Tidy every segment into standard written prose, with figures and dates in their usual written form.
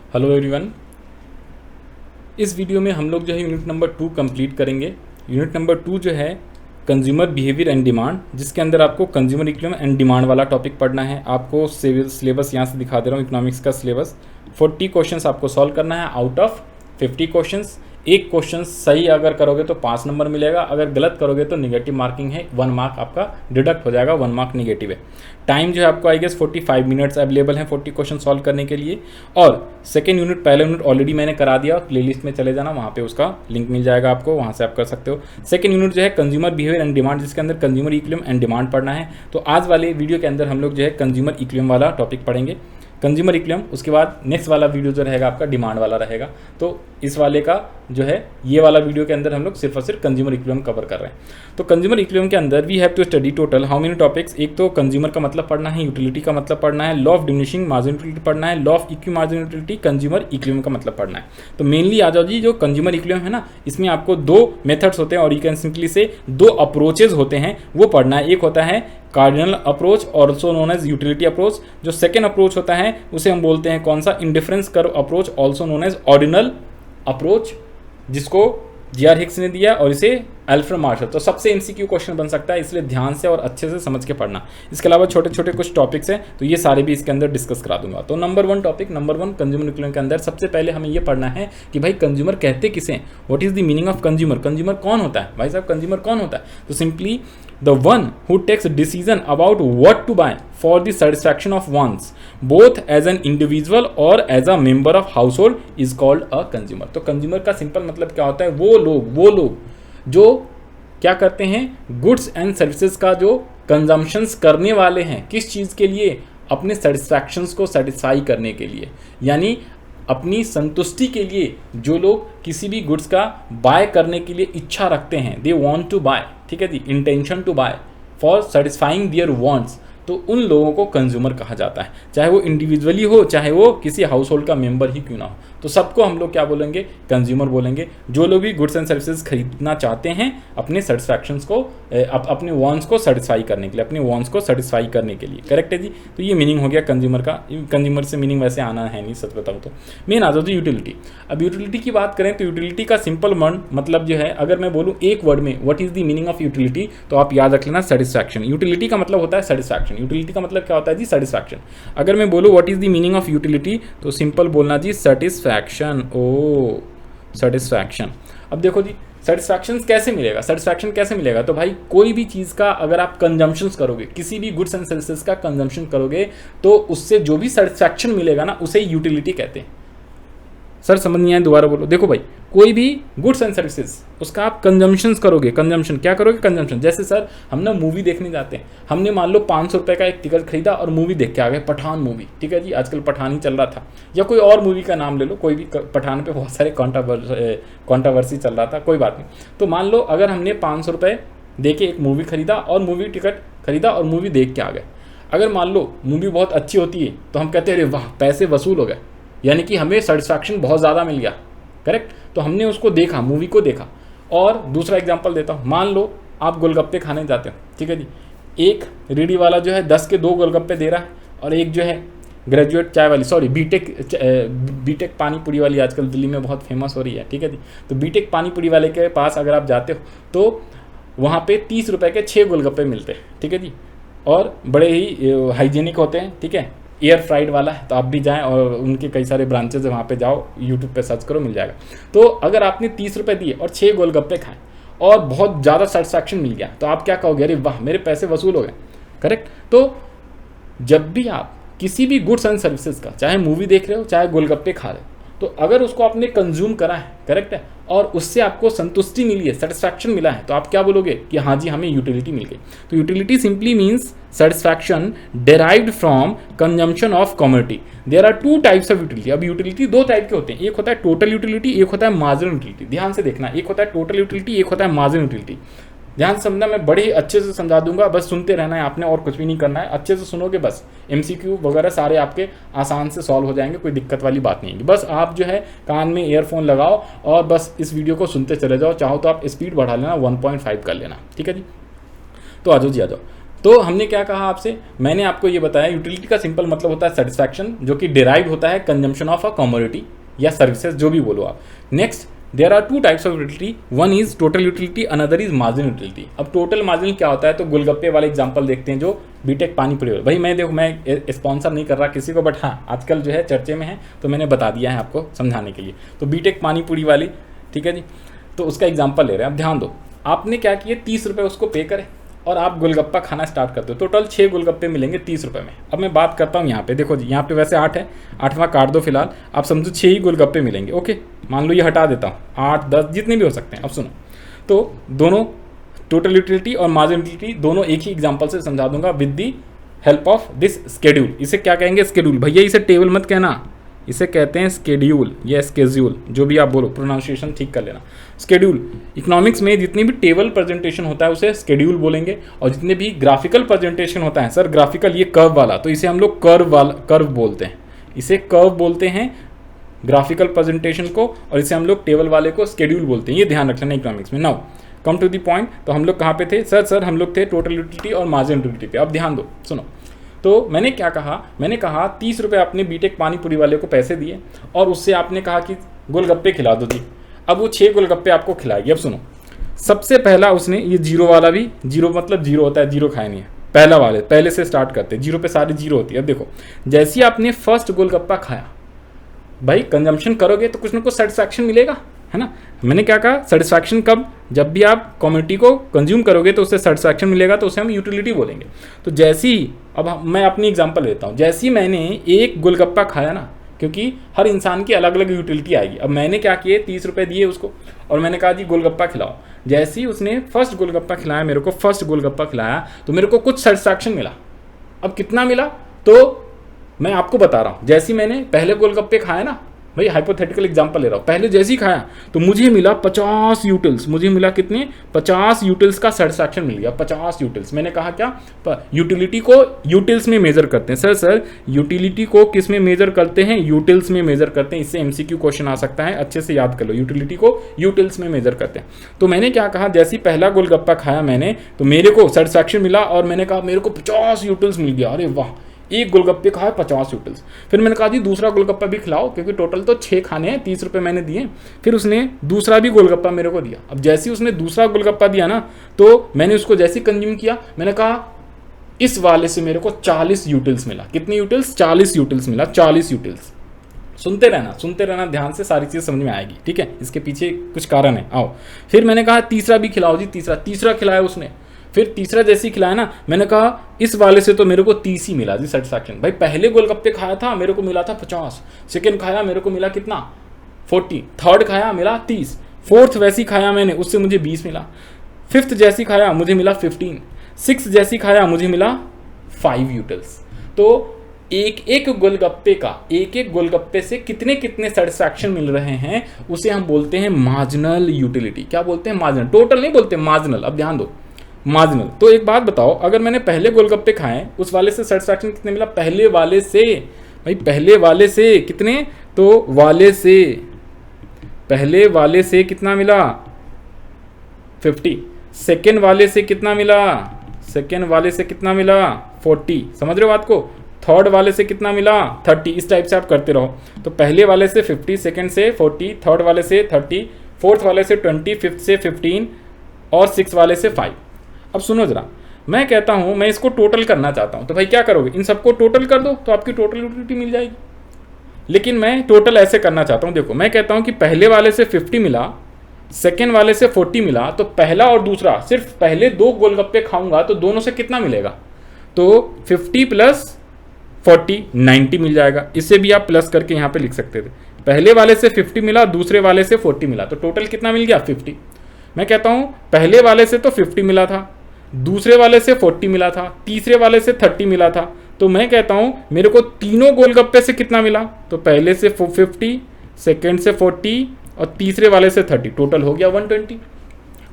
Hello everyone. इस video में हम लोग जो है यूनिट नंबर 2 कंप्लीट करेंगे। यूनिट नंबर 2 जो है कंज्यूमर बिहेवियर एंड डिमांड, जिसके अंदर आपको कंज्यूमर इक्विलिब्रियम एंड डिमांड वाला टॉपिक पढ़ना है। आपको सिलेबस यहाँ से दिखा दे रहा हूँ, इकोनॉमिक्स का सिलेबस। 40 क्वेश्चंस आपको सॉल्व करना है आउट ऑफ 50 क्वेश्चंस। एक क्वेश्चन सही अगर करोगे तो 5 नंबर मिलेगा, अगर गलत करोगे तो निगेटिव मार्किंग है, 1 मार्क आपका डिडक्ट हो जाएगा, 1 मार्क निगेटिव है। टाइम जो है आपको आई गेस 45 मिनट्स अवेलेबल है 40 क्वेश्चन सॉल्व करने के लिए। और सेकेंड यूनिट, पहला यूनिट ऑलरेडी मैंने करा दिया, प्लेलिस्ट में चले जाना, वहाँ पे उसका लिंक मिल जाएगा आपको, वहाँ से आप कर सकते हो। सेकेंड यूनिट जो है कंज्यूमर बिहेवियर एंड डिमांड, जिसके अंदर कंज्यूमर इक्विलिब्रियम एंड डिमांड पढ़ना है। तो आज वाले वीडियो के अंदर हम लोग जो है कंज्यूमर इक्विलिब्रियम वाला टॉपिक पढ़ेंगे, कंज्यूमर इक्विलिब्रियम। उसके बाद नेक्स्ट वाला वीडियो जो रहेगा आपका डिमांड वाला रहेगा। तो इस वाले का जो है ये वाला वीडियो के अंदर हम लोग सिर्फ और सिर्फ कंज्यूमर इक्विलिब्रियम कवर कर रहे हैं। तो कंज्यूमर इक्विलिब्रियम के अंदर we have to study total how many topics. एक तो कंज्यूमर का मतलब पढ़ना है, यूटिलिटी का मतलब पढ़ना है, law of diminishing marginal utility पढ़ना है, law of equi marginal utility, consumer equilibrium का मतलब पढ़ना है। तो मेनली आ जाओ जी, जो कंज्यूमर इक्विलिब्रियम है ना, इसमें आपको 2 मेथड्स होते हैं और यू कैन सिंपली से 2 अप्रोचेज होते हैं, वो पढ़ना है। एक होता है cardinal approach, also known as utility approach. जो सेकेंड अप्रोच होता है उसे हम बोलते हैं कौन सा, indifference curve approach, also known as ordinal approach, जिसको जीआर हिक्स ने दिया और इसे अल्फ्रेड मार्शल। तो सबसे एमसीक्यू क्वेश्चन बन सकता है, इसलिए ध्यान से और अच्छे से समझ के पढ़ना। इसके अलावा छोटे छोटे कुछ टॉपिक्स हैं, तो ये सारे भी इसके अंदर डिस्कस करा दूंगा। तो number 1 topic, number 1 consumer equilibrium के अंदर सबसे पहले हमें ये पढ़ना है कि भाई कंज्यूमर कहते किसे हैं, what is the meaning of consumer. Consumer कौन होता है भाई साहब, कंज्यूमर कौन होता है? तो simply the one who takes decision about what to buy for the satisfaction of one's both as an individual और as a member of household is called a consumer. तो कंज्यूमर का simple मतलब क्या होता है, वो लोग जो क्या करते हैं, गुड्स एंड सर्विसेज का जो कंजम्पशंस करने वाले हैं, किस चीज़ के लिए, अपने सेटिस्फैक्शंस को सेटिस्फाई करने के लिए, यानी अपनी संतुष्टि के लिए जो लोग किसी भी गुड्स का बाय करने के लिए इच्छा रखते हैं, दे वांट टू बाय, ठीक है जी, intention to buy for satisfying their wants, तो उन लोगों को कंज्यूमर कहा जाता है। चाहे वो इंडिविजुअली हो, चाहे वो किसी हाउस होल्ड का मेंबर ही क्यों ना हो, तो सबको हम लोग क्या बोलेंगे, कंज्यूमर बोलेंगे। जो लोग भी गुड्स एंड सर्विसेज खरीदना चाहते हैं अपने सेटिस्फैक्शंस को, अपने वांट्स को सेटिस्फाई करने के लिए, अपने वांट्स को सेटिस्फाई करने के लिए, करेक्ट है जी। तो ये मीनिंग हो गया कंज्यूमर का। कंज्यूमर से मीनिंग वैसे आना है नहीं, सच बताऊँ तो। मेन आ जाओ जी यूटिलिटी। अब यूटिलिटी की बात करें तो यूटिलिटी का सिंपल मतलब जो है, अगर मैं बोलूँ एक वर्ड में what is the meaning of utility, तो आप याद रख लेना सेटिस्फैक्शन। यूटिलिटी का मतलब होता है सेटिस्फैक्शन। यूटिलिटी का मतलब क्या होता है जी, सेटिस्फैक्शन। अगर मैं बोलूँ what is the meaning of utility, तो सिंपल बोलना जी सेटिस्फैक्शन। सेटिस्फैक्शन। अब देखो जी, सेटिस्फैक्शन कैसे मिलेगा, सेटिस्फैक्शन कैसे मिलेगा? तो भाई कोई भी चीज़ का अगर आप कंजम्पशंस करोगे, किसी भी गुड्स एंड सर्विसेज का कंजम्पशन करोगे, तो उससे जो भी सेटिस्फैक्शन मिलेगा ना, उसे यूटिलिटी कहते हैं। सर समझ नहीं आया, दोबारा बोलो। देखो भाई, कोई भी गुड्स एंड सर्विसेज उसका आप कंजम्पशंस करोगे, कंजम्पशन क्या करोगे, कंजम्पशन। जैसे सर हम ना मूवी देखने जाते हैं, हमने मान लो 500 रुपये का एक टिकट खरीदा और मूवी देख के आ गए, पठान मूवी, ठीक है जी, आजकल पठान ही चल रहा था, या कोई और मूवी का नाम ले लो, कोई भी, पठान पे बहुत सारे कॉन्ट्रोवर्सी चल रहा था, कोई बात नहीं। तो मान लो अगर हमने 500 रुपये दे के एक मूवी खरीदा और मूवी टिकट खरीदा और मूवी देख के आ गए, अगर मान लो मूवी बहुत अच्छी होती है तो हम कहते हैं अरे वाह पैसे वसूल हो गए, यानी कि हमें सेटिस्फैक्शन बहुत ज़्यादा मिल गया, करेक्ट। तो हमने उसको देखा, मूवी को देखा। और दूसरा एग्जांपल देता हूँ, मान लो आप गोलगप्पे खाने जाते हो, ठीक है जी, एक रेडी वाला जो है 10 के 2 गोलगप्पे दे रहा है, और एक जो है ग्रेजुएट चाय वाली, सॉरी बीटेक पानी पूरी वाली आजकल दिल्ली में बहुत फेमस हो रही है, ठीक है जी। तो बीटेक पानी पूरी वाले के पास अगर आप जाते हो तो वहाँ पे 30 रुपये के 6 गोलगप्पे मिलते हैं, ठीक है जी, और बड़े ही हाइजीनिक होते हैं, ठीक है। एयर फ्राइड वाला है, तो आप भी जाएं, और उनके कई सारे ब्रांचेज है, वहाँ पे जाओ, यूट्यूब पे सर्च करो, मिल जाएगा। तो अगर आपने 30 रुपये दिए और 6 गोलगप्पे खाए और बहुत ज़्यादा सेटिस्फैक्शन मिल गया, तो आप क्या कहोगे, अरे वाह मेरे पैसे वसूल हो गए, करेक्ट। तो जब भी आप किसी भी गुड्स एंड सर्विसेज का, चाहे मूवी देख रहे हो चाहे गोलगप्पे खा रहे हो, तो अगर उसको आपने कंज्यूम करा है, करेक्ट है, और उससे आपको संतुष्टि मिली है, सेटिस्फैक्शन मिला है, तो आप क्या बोलोगे कि हाँ जी हमें यूटिलिटी मिल गई। तो utility simply means satisfaction derived from consumption of commodity. There are 2 types of utility. अब यूटिलिटी 2 टाइप के होते हैं, एक होता है टोटल यूटिलिटी, एक होता है मार्जिनल यूटिलिटी। ध्यान से देखना, एक होता है टोटल यूटिलिटी, एक होता है मार्जिनल यूटिलिटी। ध्यान से समझना, मैं बड़े ही अच्छे से समझा दूंगा, बस सुनते रहना है आपने, और कुछ भी नहीं करना है, अच्छे से सुनोगे बस। एमसीक्यू वगैरह सारे आपके आसान से सॉल्व हो जाएंगे, कोई दिक्कत वाली बात नहीं है। बस आप जो है कान में ईयरफोन लगाओ और बस इस वीडियो को सुनते चले जाओ, चाहो तो आप स्पीड बढ़ा लेना, 1.5 कर लेना, ठीक है जी। तो आ जाओ जी, आ जाओ। तो हमने क्या कहा आपसे, मैंने आपको ये बताया यूटिलिटी का सिंपल मतलब होता है सेटिस्फैक्शन, जो कि डिराइव होता है कंजम्पशन ऑफ अ कमोडिटी या सर्विसेज, जो भी बोलो आप। Next, there are two types of utility, one is total utility, another is marginal utility. अब टोटल मार्जिनल क्या होता है, तो गोलगप्पे वाले एग्जांपल देखते हैं, जो बीटेक पानीपुरी वाले। भाई मैं स्पॉन्सर नहीं कर रहा किसी को, बट हाँ आजकल जो है चर्चे में है, तो मैंने बता दिया है आपको समझाने के लिए। तो बीटेक पानीपुरी वाली, ठीक है जी, तो उसका एग्जाम्पल ले रहे हैं। अब ध्यान दो, आपने क्या किए, 30 रुपये उसको पे करें और आप गोलगप्पा खाना स्टार्ट करते हो। टोटल 6 गोलगप्पे मिलेंगे 30 रुपये में। अब मैं बात करता हूँ यहाँ पे, देखो जी यहाँ पे वैसे 8 है, 8वां काट दो फिलहाल, आप समझो 6 ही गोलगप्पे मिलेंगे। ओके, मान लो ये हटा देता हूँ, 8 10 जितने भी हो सकते हैं। अब सुनो, तो दोनों टोटल यूटिलिटी और मार्जिनल यूटिलिटी दोनों एक ही एग्जाम्पल से समझा दूंगा with the help of this schedule. इसे क्या कहेंगे, स्केड्यूल। भैया इसे टेबल मत कहना, इसे कहते हैं स्केड्यूल या स्केड्यूल, जो भी आप बोलो, प्रोनाउंसिएशन ठीक कर लेना। स्केड्यूल, इकोनॉमिक्स में जितनी भी टेबल प्रेजेंटेशन होता है उसे स्केड्यूल बोलेंगे, और जितने भी ग्राफिकल प्रेजेंटेशन होता है, सर ग्राफिकल ये कर्व वाला, तो इसे हम लोग कर्व बोलते हैं, इसे कर्व बोलते हैं ग्राफिकल प्रेजेंटेशन को, और इसे हम लोग टेबल वाले को स्केड्यूल बोलते हैं। ये ध्यान रखना इकोनॉमिक्स में। Now come to the point, तो हम लोग कहाँ पे थे सर हम लोग थे टोटल यूटिलिटी और मार्जिनल यूटिलिटी पे। अब ध्यान दो, सुनो, तो मैंने क्या कहा, मैंने कहा 30 रुपये आपने बीटेक पानीपुरी वाले को पैसे दिए, और उससे आपने कहा कि गोलगप्पे खिला दो जी। अब वो 6 गोलगप्पे आपको खिलाएगी। अब सुनो, सबसे पहला उसने, ये जीरो वाला भी, जीरो मतलब जीरो होता है, जीरो खाया नहीं है, पहला वाले पहले से स्टार्ट करते हैं, जीरो पे सारी जीरो होती है। अब देखो, जैसे ही आपने फर्स्ट गोलगप्पा खाया, भाई कंजम्पशन करोगे तो कुछ ना कुछ सेटिस्फैक्शन मिलेगा, है ना। मैंने क्या कहा, सेटिस्फैक्शन कब, जब भी आप कमोडिटी को कंज्यूम करोगे तो उससे सेटिस्फैक्शन मिलेगा, तो उसे हम यूटिलिटी बोलेंगे। तो जैसे ही, अब मैं अपनी एग्जांपल लेता हूँ, जैसे ही मैंने एक गोलगप्पा खाया ना, क्योंकि हर इंसान की अलग अलग यूटिलिटी आएगी। अब मैंने क्या किए, 30 रुपये दिए उसको, और मैंने कहा जी गोलगप्पा खिलाओ। जैसे ही उसने फर्स्ट गोलगप्पा खिलाया मेरे को, फर्स्ट गोलगप्पा खिलाया, तो मेरे को कुछ सेटिस्फैक्शन मिला। अब कितना मिला, तो मैं आपको बता रहा हूँ, जैसे ही मैंने पहले गोलगप्पे खाए ना, भाई हाइपोथेटिकल एग्जांपल ले रहा हूँ, पहले जैसे ही खाया तो मुझे मिला 50 यूटिल्स, मुझे मिला कितने, 50 यूटिल्स का सेटिस्फैक्शन मिल गया, 50 यूटिल्स। मैंने कहा क्या, यूटिलिटी को यूटिल्स में मेजर करते हैं। सर यूटिलिटी को किस में मेजर करते हैं, यूटिल्स में मेजर करते हैं। इससे एमसीक्यू क्वेश्चन आ सकता है, अच्छे से याद कर लो, यूटिलिटी को यूटिल्स में मेजर करते हैं। तो मैंने क्या कहा, जैसे ही पहला गोलगप्पा खाया मैंने, तो मेरे को सेटिस्फैक्शन मिला, और मैंने कहा मेरे को 50 यूटिल्स मिल गया। अरे वाह, एक गोलगप्पे खाए 50 यूटिल्स। फिर मैंने कहा जी दूसरा गोलगप्पा भी खिलाओ, क्योंकि टोटल तो 6 खाने हैं, 30 रुपये मैंने दिए। फिर उसने दूसरा भी गोलगप्पा मेरे को दिया। अब जैसे ही उसने दूसरा गोलगप्पा दिया ना, तो मैंने उसको जैसे ही कंज्यूम किया, मैंने कहा इस वाले से मेरे को 40 यूटिल्स मिला। कितने यूटिल्स, 40 यूटिल्स मिला, 40 यूटिल्स। सुनते रहना ध्यान से, सारी चीज़ समझ में आएगी, ठीक है। इसके पीछे कुछ कारण है, आओ। फिर मैंने कहा तीसरा भी खिलाओ जी, तीसरा खिलाया उसने। फिर तीसरा जैसे ही खिलाया ना, मैंने कहा इस वाले से तो मेरे को 30 ही मिला जी सेटिस्फैक्शन। भाई पहले गोलगप्पे खाया था, मेरे को मिला था 50, सेकंड खाया मेरे को मिला कितना, 40, थर्ड खाया मिला 30, फोर्थ वैसी खाया मैंने, उससे मुझे 20 मिला, फिफ्थ जैसी खाया मुझे मिला 15, सिक्स जैसी खाया मुझे मिला 5 यूटिल्स। तो एक गोलगप्पे से कितने सेटिस्फैक्शन मिल रहे हैं, उसे हम बोलते हैं मार्जिनल यूटिलिटी। क्या बोलते हैं, मार्जिनल, टोटल नहीं बोलते, मार्जिनल। अब ध्यान दो, मार्जिनल। तो एक बात बताओ, अगर मैंने पहले गोलगप्पे खाए, उस वाले से सेटिस्फैक्शन कितने मिला, पहले वाले से, भाई पहले वाले से कितने, तो पहले वाले से कितना मिला 50, सेकेंड वाले से कितना मिला, 40, समझ रहे हो बात को, थर्ड वाले से कितना मिला 30। इस टाइप से आप करते रहो। तो पहले वाले से 50, सेकेंड से 40, थर्ड वाले से 30, फोर्थ वाले से 20, फिफ्थ से 15 और सिक्स वाले से 5। अब सुनो जरा, मैं कहता हूं मैं इसको टोटल करना चाहता हूं, तो भाई क्या करोगे, इन सबको टोटल कर दो तो आपकी टोटल यूटिलिटी मिल जाएगी। लेकिन मैं टोटल ऐसे करना चाहता हूं, देखो मैं कहता हूं कि पहले वाले से 50 मिला, सेकेंड वाले से 40 मिला, तो पहला और दूसरा सिर्फ पहले 2 गोलगप्पे खाऊंगा तो दोनों से कितना मिलेगा, तो 50 प्लस 40 90 मिल जाएगा। इससे भी आप प्लस करके यहाँ पे लिख सकते थे, पहले वाले से 50 मिला, दूसरे वाले से 40 मिला, तो टोटल कितना मिल गया 50। मैं कहता हूँ पहले वाले से तो 50 मिला था, दूसरे वाले से 40 मिला था, तीसरे वाले से 30 मिला था, तो मैं कहता हूँ मेरे को तीनों गोलगप्पे से कितना मिला, तो पहले से 50, सेकेंड से 40 और तीसरे वाले से 30, टोटल हो गया 120,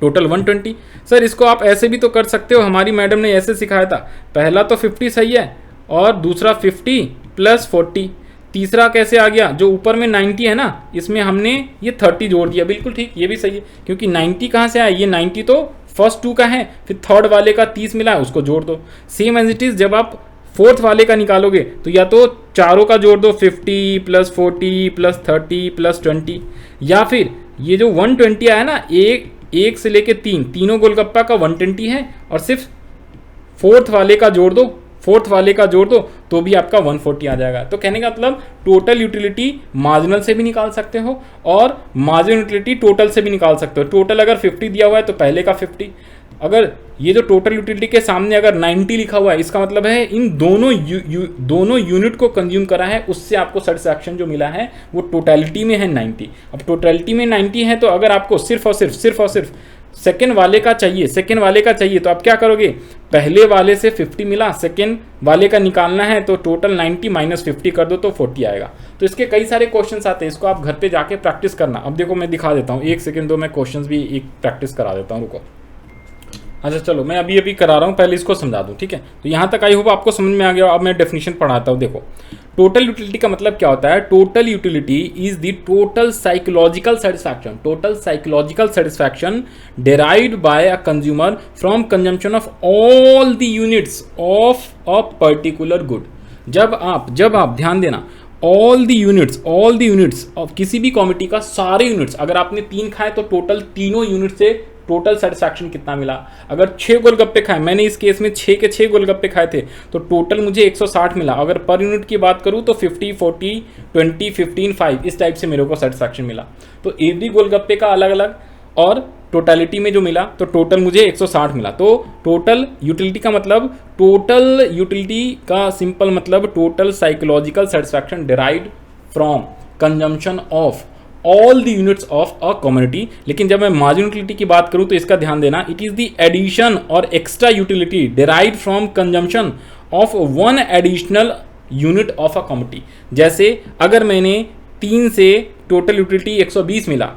टोटल 120। सर इसको आप ऐसे भी तो कर सकते हो, हमारी मैडम ने ऐसे सिखाया था, पहला तो 50 सही है और दूसरा 50 प्लस 40, तीसरा कैसे आ गया, जो ऊपर में 90 है ना, इसमें हमने ये 30 जोड़ दिया, बिल्कुल ठीक, ये भी सही है, क्योंकि 90 कहाँ से आया, ये 90 तो फर्स्ट 2 का है, फिर थर्ड वाले का 30 मिला है उसको जोड़ दो। सेम एज इट इज़ जब आप फोर्थ वाले का निकालोगे तो या तो चारों का जोड़ दो 50 प्लस 40 प्लस 30 प्लस 20, या फिर ये जो 120 आया ना, एक से लेके तीनों गोलगप्पा का 120 है, और सिर्फ फोर्थ वाले का जोड़ दो तो भी आपका 140 आ जाएगा। तो कहने का मतलब टोटल यूटिलिटी मार्जिनल से भी निकाल सकते हो और मार्जिनल यूटिलिटी टोटल से भी निकाल सकते हो। टोटल अगर 50 दिया हुआ है तो पहले का 50, अगर ये जो टोटल यूटिलिटी के सामने अगर 90 लिखा हुआ है, इसका मतलब है इन दोनों यूनिट को कंज्यूम करा है, उससे आपको सेटिस्फैक्शन जो मिला है वो टोटलिटी में है 90। अब टोटलिटी में 90 है तो अगर आपको सिर्फ और सिर्फ सेकेंड वाले का चाहिए तो आप क्या करोगे, पहले वाले से 50 मिला, सेकेंड वाले का निकालना है तो टोटल 90 माइनस 50 कर दो तो 40 आएगा। तो इसके कई सारे क्वेश्चंस आते हैं, इसको आप घर पे जाके प्रैक्टिस करना। अब देखो मैं दिखा देता हूँ, एक सेकेंड दो, मैं क्वेश्चंस भी एक प्रैक्टिस करा देता हूँ, रुको। अच्छा चलो मैं अभी करा रहा हूँ, पहले इसको समझा दूँ, ठीक है। तो यहाँ तक आई होप आपको समझ में आ गया। अब मैं डेफिनेशन पढ़ाता हूँ। देखो टोटल यूटिलिटी का मतलब क्या होता है, total utility is the total psychological satisfaction derived bye a consumer from consumption of all the units of a particular good. जब आप ध्यान देना, ऑल द यूनिट्स ऑफ किसी भी कॉमोडिटी का सारे यूनिट्स, अगर आपने 3 खाए तो टोटल तीनों यूनिट से टोटल सेटिस्फैक्शन कितना मिला। अगर 6 गोलगप्पे खाए, मैंने इस केस में 6 के 6 गोलगप्पे खाए थे, तो टोटल मुझे 160 मिला। अगर पर यूनिट की बात करूं तो 50, 40, 20, 15, 5 इस टाइप से मेरे को सेटिस्फैक्शन मिला। तो एवरी गोलगप्पे का अलग अलग और टोटलिटी में जो मिला तो टोटल मुझे 160 मिला। तो टोटल यूटिलिटी का मतलब, टोटल यूटिलिटी का सिंपल मतलब total psychological satisfaction derived from consumption of all the units of a community. लेकिन जब मैं मार्जिनल यूटिलिटी की बात करूं तो इसका ध्यान देना, इट इज द एडिशन और extra utility derived from consumption of one additional unit of a community. जैसे अगर मैंने 3 से टोटल यूटिलिटी 120 मिला,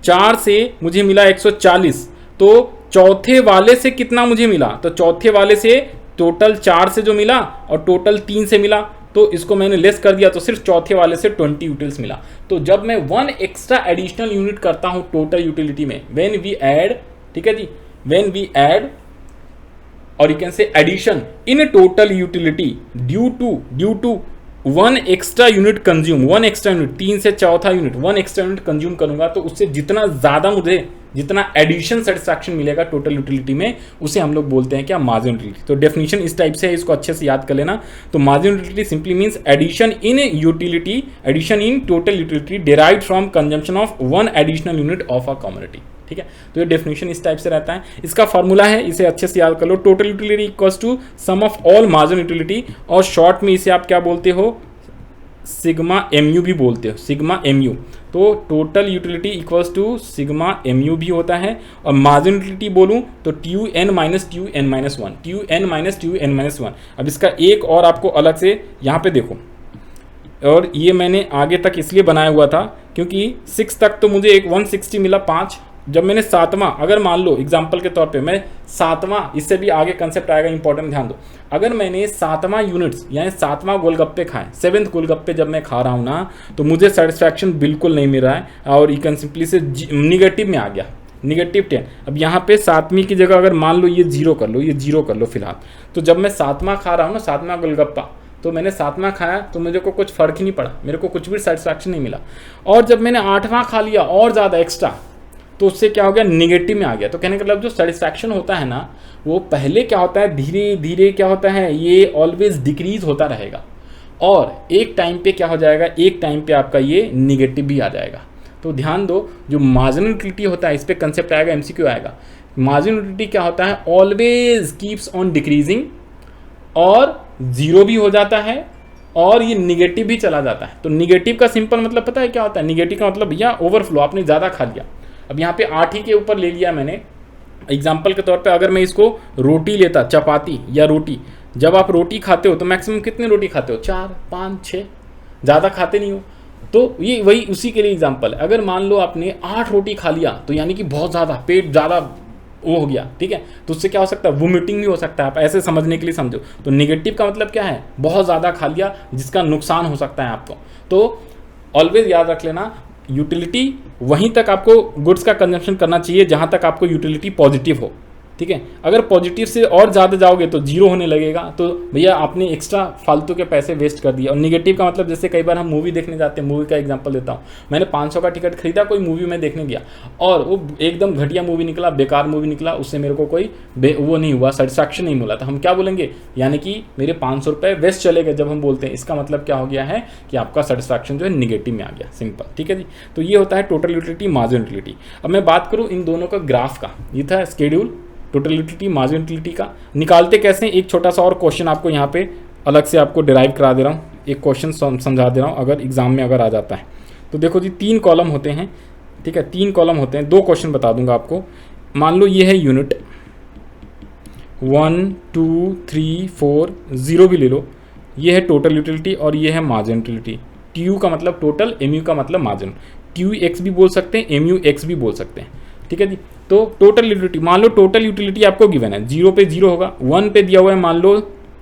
4 से मुझे मिला 140, तो चौथे वाले से कितना मुझे मिला, तो चौथे वाले से टोटल 4 से जो मिला और टोटल 3 से मिला, तो इसको मैंने लेस कर दिया तो सिर्फ चौथे वाले से 20 यूटिल्स मिला। तो जब मैं 1 एक्स्ट्रा एडिशनल यूनिट करता हूं टोटल यूटिलिटी में, व्हेन वी ऐड, ठीक है जी, व्हेन वी ऐड और you can say addition in total utility due to 1 extra unit consume, 1 extra unit, 3 से चौथा यूनिट 1 एक्स्ट्रा यूनिट कंज्यूम करूंगा, तो उससे जितना ज्यादा मुझे जितना एडिशन सेटिस्फैक्शन मिलेगा टोटल यूटिलिटी में, उसे हम लोग बोलते हैं क्या, मार्जिनल यूटिलिटी। तो डेफिनेशन इस टाइप से है, इसको अच्छे से याद कर लेना। तो marginal utility simply means addition in total utility derived from consumption of 1 additional unit of a community, ठीक है। तो ये डेफिनेशन इस टाइप से रहता है। इसका फॉर्मूला है, इसे अच्छे से याद कर लो, total utility equals to sum of all marginal utility, और शॉर्ट में इसे आप क्या बोलते हो, सिग्मा MU भी बोलते हो, सिग्मा MU। तो total utility equals to sigma MU भी होता है, और मार्जिनल यूटिलिटी बोलूं तो TUN माइनस TUN माइनस 1। अब इसका एक और आपको अलग से यहाँ पे देखो, और ये मैंने आगे तक इसलिए बनाया हुआ था क्योंकि 6 तक तो मुझे एक 160 मिला 5। जब मैंने 7वां, अगर मान लो एग्जाम्पल के तौर पे मैं 7वां, इससे भी आगे कंसेप्ट आएगा, इंपॉर्टेंट ध्यान दो, अगर मैंने 7वां यूनिट्स यानी 7वां गोलगप्पे खाए, 7th गोलगप्पे जब मैं खा रहा हूँ ना, तो मुझे सेटिस्फैक्शन बिल्कुल नहीं मिल रहा है, और यू कैन सिंपली से निगेटिव में आ गया, -10। अब यहाँ पे 7वीं की जगह अगर मान लो ये 0 कर लो फिलहाल। तो जब मैं 7वां खा रहा हूँ ना, 7वां गोलगप्पा, तो मैंने 7वां खाया तो मुझे को कुछ फर्क ही नहीं पड़ा, मेरे को कुछ भी सेटिस्फैक्शन नहीं मिला। और जब मैंने 8वां खा लिया और ज़्यादा एक्स्ट्रा, तो उससे क्या हो गया, निगेटिव में आ गया। तो कहने का मतलब जो सेटिस्फैक्शन होता है ना, वो पहले क्या होता है, धीरे धीरे क्या होता है, ये ऑलवेज डिक्रीज होता रहेगा, और एक टाइम पे क्या हो जाएगा, एक टाइम पे आपका ये निगेटिव भी आ जाएगा। तो ध्यान दो, जो मार्जिनल यूटिलिटी होता है, इस पे कंसेप्ट आएगा, MCQ आएगा। मार्जिनल यूटिलिटी क्या होता है, ऑलवेज कीप्स ऑन डिक्रीजिंग, और 0 भी हो जाता है, और ये निगेटिव भी चला जाता है। तो निगेटिव का सिंपल मतलब पता है क्या होता है, निगेटिव का मतलब भैया ओवरफ्लो, आपने ज़्यादा खा लिया। अब यहाँ पे 8 ही के ऊपर ले लिया मैंने एग्जाम्पल के तौर पे। अगर मैं इसको रोटी लेता, चपाती या रोटी, जब आप रोटी खाते हो तो मैक्सिमम कितनी रोटी खाते हो, 4, 5, 6, ज़्यादा खाते नहीं हो। तो ये वही उसी के लिए एग्जाम्पल है। अगर मान लो आपने 8 रोटी खा लिया, तो यानी कि बहुत ज़्यादा, पेट ज़्यादा वो हो गया, ठीक है, तो उससे क्या हो सकता है, वोमिटिंग भी हो सकता है। आप ऐसे समझने के लिए समझो। तो निगेटिव का मतलब क्या है, बहुत ज़्यादा खा लिया जिसका नुकसान हो सकता है आपको। तो ऑलवेज याद रख लेना, यूटिलिटी वहीं तक आपको गुड्स का कंजम्पशन करना चाहिए जहां तक आपको यूटिलिटी पॉजिटिव हो, ठीक है। अगर पॉजिटिव से और ज़्यादा जाओगे तो जीरो होने लगेगा, तो भैया आपने एक्स्ट्रा फालतू के पैसे वेस्ट कर दिए। और निगेटिव का मतलब जैसे कई बार हम मूवी देखने जाते हैं, मूवी का एग्जांपल देता हूँ, मैंने 500 का टिकट खरीदा, कोई मूवी में देखने गया और वो एकदम घटिया मूवी निकला, बेकार मूवी निकला, उससे मेरे को कोई वो नहीं हुआ, सेटिस्फैक्शन नहीं मिला, तो हम क्या बोलेंगे, यानी कि मेरे 500 रुपये वेस्ट चले गए। जब हम बोलते हैं इसका मतलब क्या हो गया है कि आपका सेटिस्फैक्शन जो है निगेटिव में आ गया, सिंपल, ठीक है जी। तो ये होता है टोटल यूटिलिटी, मार्जिनल यूटिलिटी। अब मैं बात करूँ इन दोनों का ग्राफ का, ये था schedule total utility marginal utility का। निकालते कैसे, एक छोटा सा और क्वेश्चन आपको यहाँ पे अलग से आपको डिराइव करा दे रहा हूँ, एक क्वेश्चन समझा दे रहा हूँ, अगर एग्जाम में अगर आ जाता है तो देखो जी 3 कॉलम होते हैं, ठीक है, 3 कॉलम होते हैं, 2 क्वेश्चन बता दूंगा आपको। मान लो ये है यूनिट 1 2 3 4, 0 भी ले लो, ये है टोटल यूटिलिटी और ये है मार्जिनल यूटिलिटी। TU का मतलब टोटल, MU का मतलब मार्जिन, TUX भी बोल सकते हैं, MUX भी बोल सकते हैं, ठीक है जी। तो टोटल यूटिलिटी, मान लो टोटल यूटिलिटी आपको गिवन है, 0 पे 0 होगा, 1 पे दिया हुआ है मान लो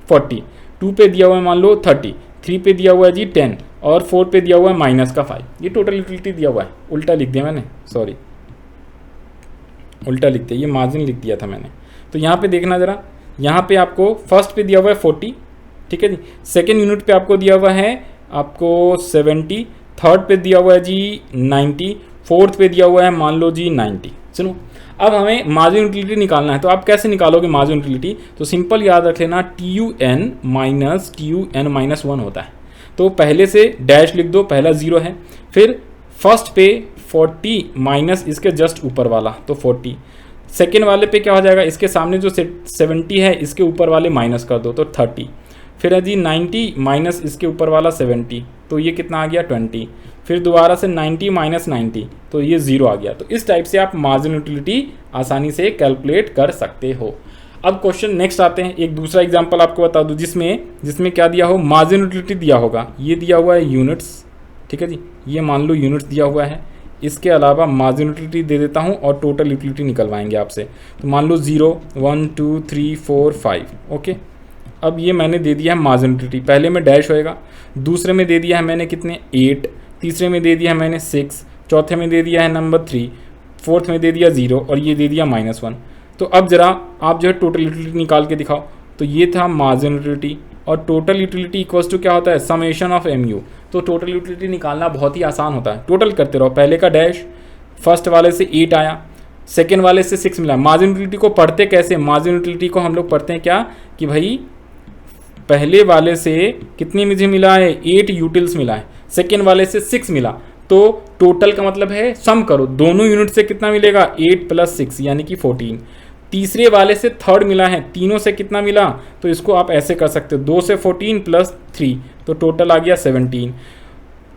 40, 2 पे दिया हुआ है मान लो 30, 3 पे दिया हुआ है जी 10 और 4 पे दिया हुआ है -5। ये टोटल यूटिलिटी दिया हुआ है, उल्टा लिख दिया मैंने, सॉरी उल्टा लिख दिया, ये मार्जिन लिख दिया था मैंने। तो यहाँ पे देखना ज़रा, यहाँ पे आपको फर्स्ट पे दिया हुआ है 40, ठीक है जी, सेकेंड यूनिट पे आपको दिया हुआ है आपको 70, थर्ड पे दिया हुआ है जी 90, फोर्थ पे दिया हुआ है मान लो जी 90। सुनो, अब हमें मार्जिन यूटिलिटी निकालना है, तो आप कैसे निकालोगे मार्जिन यूटिलिटी, तो सिंपल याद रख लेना, TUN माइनस TUN माइनस 1 होता है। तो पहले से डैश लिख दो, पहला 0 है, फिर फर्स्ट पे 40 माइनस इसके जस्ट ऊपर वाला तो 40, सेकेंड वाले पे क्या हो जाएगा, इसके सामने जो 70 है इसके ऊपर वाले माइनस कर दो तो 30, फिर है जी 90 माइनस इसके ऊपर वाला 70, तो ये कितना आ गया 20, फिर दोबारा से 90 माइनस 90, तो ये 0 आ गया। तो इस टाइप से आप मार्जिन यूटिलिटी आसानी से कैलकुलेट कर सकते हो। अब क्वेश्चन नेक्स्ट आते हैं, एक दूसरा एग्जांपल आपको बता दूं जिसमें क्या दिया हो, मार्जिन यूटिलिटी दिया होगा, ये दिया हुआ है यूनिट्स, ठीक है जी, ये मान लो यूनिट्स दिया हुआ है, इसके अलावा मार्जिन यूटिलिटी दे देता हूँ और टोटल यूटिलिटी निकलवाएंगे आपसे। तो मान लो 0 1 2 3 4 5, ओके। अब ये मैंने दे दिया है मार्जिन यूटिलिटी, पहले में डैश होएगा, दूसरे में दे दिया है मैंने कितने 8, तीसरे में दे दिया है मैंने 6, चौथे में दे दिया है नंबर 3, फोर्थ में दे दिया 0 और ये दे दिया -1। तो अब जरा आप जो है टोटल यूटिलिटी निकाल के दिखाओ। तो ये था मार्जिन यूटिलिटी और टोटल यूटिलिटी इक्वल्स टू क्या होता है, समेशन ऑफ MU। तो टोटल यूटिलिटी निकालना बहुत ही आसान होता है, टोटल करते रहो, पहले का डैश, फर्स्ट वाले से 8 आया, सेकेंड वाले से 6 मिला। मार्जिन यूटिलिटी को पढ़ते कैसे, मार्जिन यूटिलिटी को हम लोग पढ़ते हैं क्या कि भाई पहले वाले से कितनी मुझे मिला है 8 यूटिल्स मिला है, सेकेंड वाले से 6 मिला, तो टोटल का मतलब है सम करो, दोनों यूनिट से कितना मिलेगा 8 + 6 यानी कि 14। तीसरे वाले से थर्ड मिला है, तीनों से कितना मिला, तो इसको आप ऐसे कर सकते हो 2 से 14 + 3 तो टोटल आ गया 17।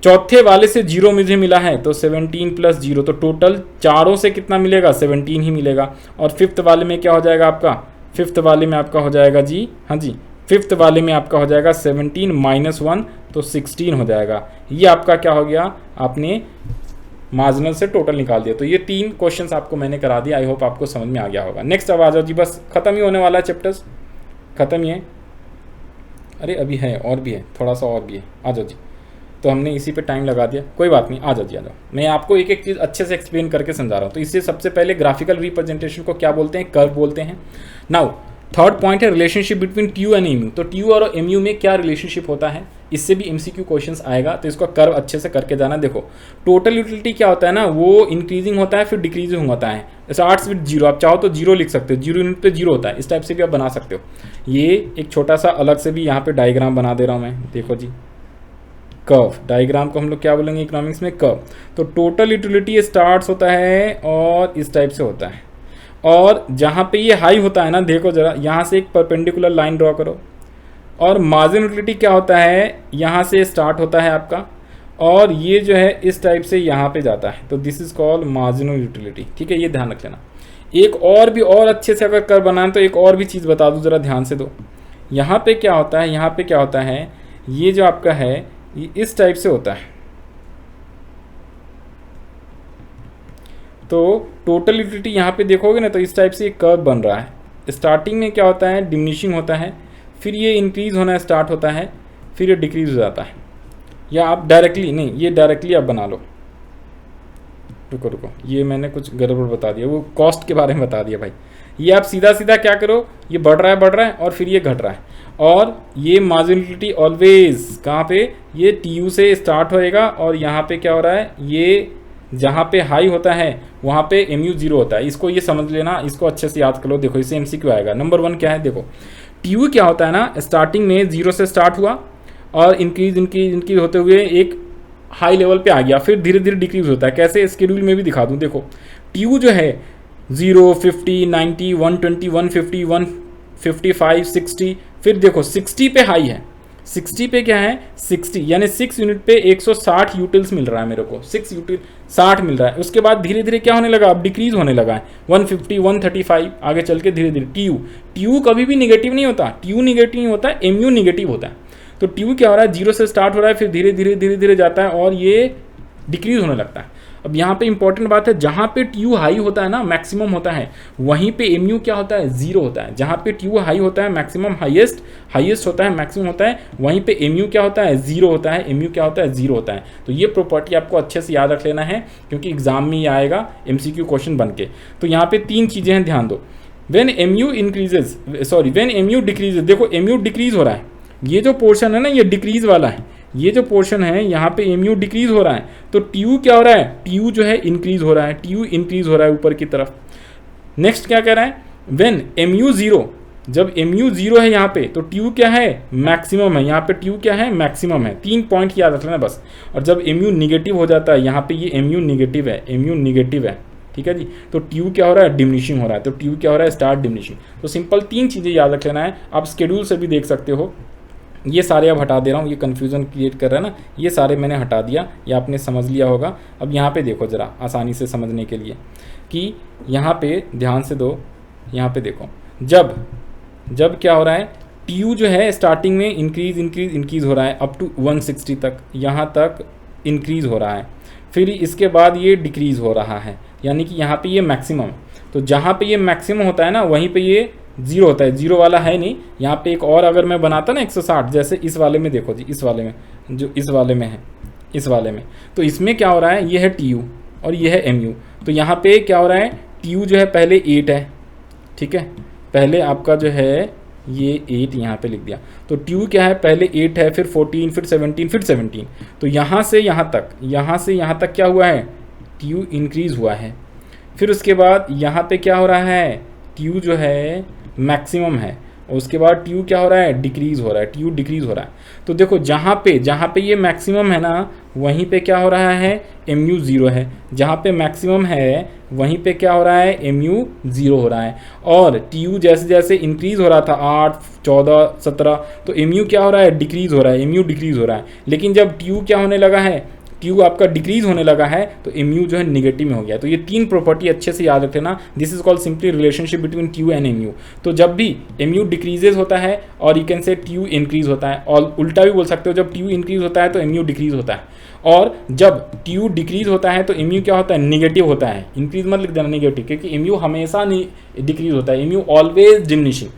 चौथे वाले से 0 मुझे मिला है तो 17 + 0 तो टोटल चारों से कितना मिलेगा 17 ही मिलेगा। और फिफ्थ वाले में क्या हो जाएगा आपका, फिफ्थ वाले में आपका हो जाएगा जी, हाँ जी, फिफ्थ वाले में आपका हो जाएगा 17 - 1 तो 16 हो जाएगा। ये आपका क्या हो गया, आपने मार्जिनल से टोटल निकाल दिया। तो ये 3 क्वेश्चंस आपको मैंने करा दिया, आई होप आपको समझ में आ गया होगा। नेक्स्ट अब आ जाओ जी, बस खत्म ही होने वाला है, चैप्टर्स खत्म ही है, अरे अभी है और भी है, थोड़ा सा और भी है, आ जाओ जी। तो हमने इसी पे टाइम लगा दिया, कोई बात नहीं, आ जाओ जी, आ जाओ। मैं आपको एक एक चीज़ अच्छे से एक्सप्लेन करके समझा रहा हूँ। तो इससे सबसे पहले ग्राफिकल रिप्रेजेंटेशन को क्या बोलते हैं, कर्व बोलते हैं। नाउ थर्ड पॉइंट है relationship between TU and MU। तो TU और MU में क्या रिलेशनशिप होता है, इससे भी MCQ क्वेश्चंस आएगा, तो इसको कर्व अच्छे से करके जाना। देखो टोटल यूटिलिटी क्या होता है ना, वो इंक्रीजिंग होता है फिर डिक्रीजिंग होता है, स्टार्ट्स विद 0, आप चाहो तो 0 लिख सकते हो, 0 यूनिट पे 0 होता है, इस टाइप से भी आप बना सकते हो। ये एक छोटा सा अलग से भी यहाँ पे डायग्राम बना दे रहा हूँ मैं, देखो जी, कर्व डायग्राम को हम लोग क्या बोलेंगे इकोनॉमिक्स में, कर्व। तो टोटल यूटिलिटी स्टार्ट्स होता है और इस टाइप से होता है, और जहाँ पे ये हाई होता है ना, देखो जरा यहाँ से एक परपेंडिकुलर लाइन ड्रॉ करो, और मार्जिन यूटिलिटी क्या होता है, यहाँ से स्टार्ट होता है आपका, और ये जो है इस टाइप से यहाँ पे जाता है, तो this is called marginal utility, ठीक है, ये ध्यान रख लेना। एक और भी और अच्छे से अगर कर्व बनाना तो एक और भी चीज़ बता दूँ, ज़रा ध्यान से दो। यहाँ पे क्या होता है, यहाँ पे क्या होता है, ये जो आपका है ये इस टाइप से होता है। तो टोटल यूटिलिटी यहाँ पे देखोगे ना, तो इस टाइप से एक कर्व बन रहा है। स्टार्टिंग में क्या होता है, डिमिनिशिंग होता है, फिर ये इंक्रीज होना स्टार्ट होता है, फिर ये डिक्रीज हो जाता है। या आप डायरेक्टली नहीं, ये डायरेक्टली आप बना लो, रुको रुको, ये मैंने कुछ गड़बड़ बता दिया, वो कॉस्ट के बारे में बता दिया भाई। ये आप सीधा सीधा क्या करो, ये बढ़ रहा है और फिर ये घट रहा है, और ये मार्जिनल यूटिलिटी ऑलवेज कहाँ पे, ये टी से स्टार्ट होएगा और यहाँ पे क्या हो रहा है, ये जहाँ पे हाई होता है वहाँ पे MU 0 होता है। इसको ये समझ लेना, इसको अच्छे से याद कर लो। देखो इससे MCQ आएगा। नंबर 1 क्या है, देखो TU क्या होता है ना, स्टार्टिंग में 0 से स्टार्ट हुआ और इंक्रीज होते हुए एक हाई लेवल पे आ गया, फिर धीरे धीरे डिक्रीज होता है। कैसे, स्केड्यूल में भी दिखा दूँ। देखो TU जो है 0, 50, 90, 120, 150, 155, 60, फिर देखो 60 पे हाई है। 60 पे क्या है, 60 यानी 6 यूनिट पे 160 यूटिल्स मिल रहा है मेरे को, 6 यूटिल 60 मिल रहा है। उसके बाद धीरे धीरे क्या होने लगा, अब डिक्रीज होने लगा है, 150, 135, आगे चल के धीरे धीरे TU कभी भी निगेटिव नहीं होता, TU निगेटिव नहीं होता, MU निगेटिव होता है। तो TU क्या हो रहा है, 0 से स्टार्ट हो रहा है, फिर धीरे धीरे जाता है और ये डिक्रीज होने लगता है। अब यहाँ पे इंपॉर्टेंट बात है, जहाँ पे TU हाई होता है ना, मैक्सिमम होता है, वहीं पे MU क्या होता है, 0 होता है। जहाँ पे TU हाई होता है, मैक्सिमम हाईएस्ट होता है, मैक्सिमम होता है, वहीं पे MU क्या होता है, 0 होता है। MU क्या होता है, 0 होता है। तो ये प्रॉपर्टी आपको अच्छे से याद रख लेना है, क्योंकि एग्जाम में ये आएगा MCQ क्वेश्चन बन के। तो यहाँ पे 3 चीज़ें हैं, ध्यान दो। व्हेन MU डिक्रीजेज, देखो MU डिक्रीज हो रहा है, ये जो पोर्शन है ना, ये डिक्रीज वाला है, ये जो पोर्शन है यहाँ पे MU डिक्रीज हो रहा है, तो TU क्या हो रहा है, TU जो है इंक्रीज हो रहा है, TU इंक्रीज हो रहा है ऊपर की तरफ। नेक्स्ट क्या कह रहा है, व्हेन MU 0, जब MU 0 है यहाँ पे, तो TU क्या है, मैक्सिमम है। यहाँ पे TU क्या है, मैक्सिमम है। 3 पॉइंट याद रख लेना बस। और जब MU निगेटिव हो जाता है, यहाँ पे ये MU निगेटिव है, ठीक है जी, तो TU क्या हो रहा है, डिमिनिशिंग हो रहा है। तो TU क्या हो रहा है, स्टार्ट डिमिनिशिंग। तो सिंपल 3 चीज़ें याद रख लेना है। आप स्केड्यूल से भी देख सकते हो, ये सारे अब हटा दे रहा हूँ, ये कन्फ्यूज़न क्रिएट कर रहा है ना, ये सारे मैंने हटा दिया, ये आपने समझ लिया होगा। अब यहाँ पे देखो ज़रा आसानी से समझने के लिए कि यहाँ पे ध्यान से दो, यहाँ पे देखो, जब क्या हो रहा है, TU जो है स्टार्टिंग में इंक्रीज हो रहा है अप टू 160 तक, यहाँ तक इंक्रीज़ हो रहा है, फिर इसके बाद ये डिक्रीज़ हो रहा है, यानी कि यहाँ पे ये मैक्सिमम। तो जहाँ पे ये मैक्सिमम होता है ना, वहीं पे ये 0 होता है। 0 वाला है नहीं, यहाँ पे एक और अगर मैं बनाता ना 160, जैसे इस वाले में देखो जी, इस वाले में जो इस वाले में है, इस वाले में, तो इसमें क्या हो रहा है, ये है TU और ये है MU। तो यहाँ पे क्या हो रहा है, TU जो है पहले 8 है, ठीक है, पहले आपका जो है ये 8 यहाँ पे लिख दिया। तो TU क्या है, पहले 8 है, फिर 14, फिर 17, फिर 17। तो यहाँ से यहाँ तक क्या हुआ है, TU इंक्रीज़ हुआ है। फिर उसके बाद यहाँ पे क्या हो रहा है, TU जो है मैक्सिमम है, और उसके बाद TU क्या हो रहा है, डिक्रीज़ हो रहा है, TU डिक्रीज़ हो रहा है। तो देखो जहाँ पे ये मैक्सिमम है ना, वहीं पे क्या हो रहा है, MU 0 है। जहाँ पे मैक्सिमम है वहीं पे क्या हो रहा है, MU 0 हो रहा है। और TU जैसे जैसे इंक्रीज़ हो रहा था 8, 14, 17, तो MU क्या हो रहा है, डिक्रीज़ हो रहा है, MU डिक्रीज़ हो रहा है। लेकिन जब TU क्या होने लगा है, TU आपका डिक्रीज होने लगा है, तो MU जो है निगेटिव में हो गया। तो ये 3 प्रॉपर्टी अच्छे से याद रखना। This is called simply relationship between TU and MU। तो जब भी MU डिक्रीजेज होता है और यू कैन से TU इंक्रीज होता है, और उल्टा भी बोल सकते हो, जब TU इंक्रीज होता है तो MU डिक्रीज होता है, और जब TU डिक्रीज होता है तो MU क्या होता है, निगेटिव होता है। इंक्रीज मत लिख देना निगेटिव, क्योंकि MU हमेशा डिक्रीज होता है, MU ऑलवेज डिमिनिशिंग।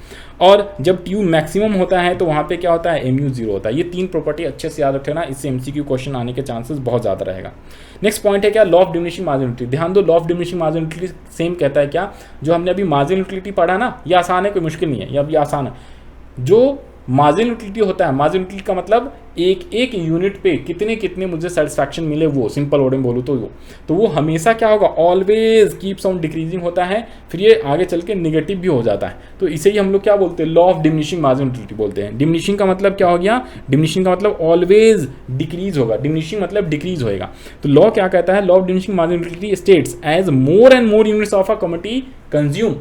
और जब TU मैक्सिमम होता है तो वहाँ पे क्या होता है, MU 0 होता है। ये 3 प्रॉपर्टी अच्छे से याद रखना, इससे MCQ क्वेश्चन आने के चांसेस बहुत ज़्यादा रहेगा। नेक्स्ट पॉइंट है क्या, लॉ ऑफ डिमिनिशिंग मार्जिनलिटी। ध्यान दो, लॉ ऑफ डिमिनिशिंग मार्जिनलिटी सेम कहता है क्या, जो हमने अभी मार्जिनलिटी पढ़ा ना, ये आसान है, कोई मुश्किल नहीं है, ये अभी आसान है। जो मार्जिनल यूटिलिटी होता है, मार्जिनल यूटिलिटी का मतलब एक यूनिट पे कितने मुझे सेटिस्फैक्शन मिले, वो सिंपल वर्ड में बोलूँ तो वो हमेशा क्या होगा, ऑलवेज कीप्स ऑन डिक्रीजिंग होता है, फिर ये आगे चल के निगेटिव भी हो जाता है। तो इसे ही हम लोग क्या बोलते हैं, law of diminishing marginal utility बोलते हैं। डिमिनिशिंग का मतलब क्या हो गया, डिमिनिशिंग का मतलब ऑलवेज डिक्रीज होगा, डिमिनिशिंग मतलब डिक्रीज होएगा। तो लॉ क्या कहता है, law of diminishing marginal utility states as more and more units of a commodity consume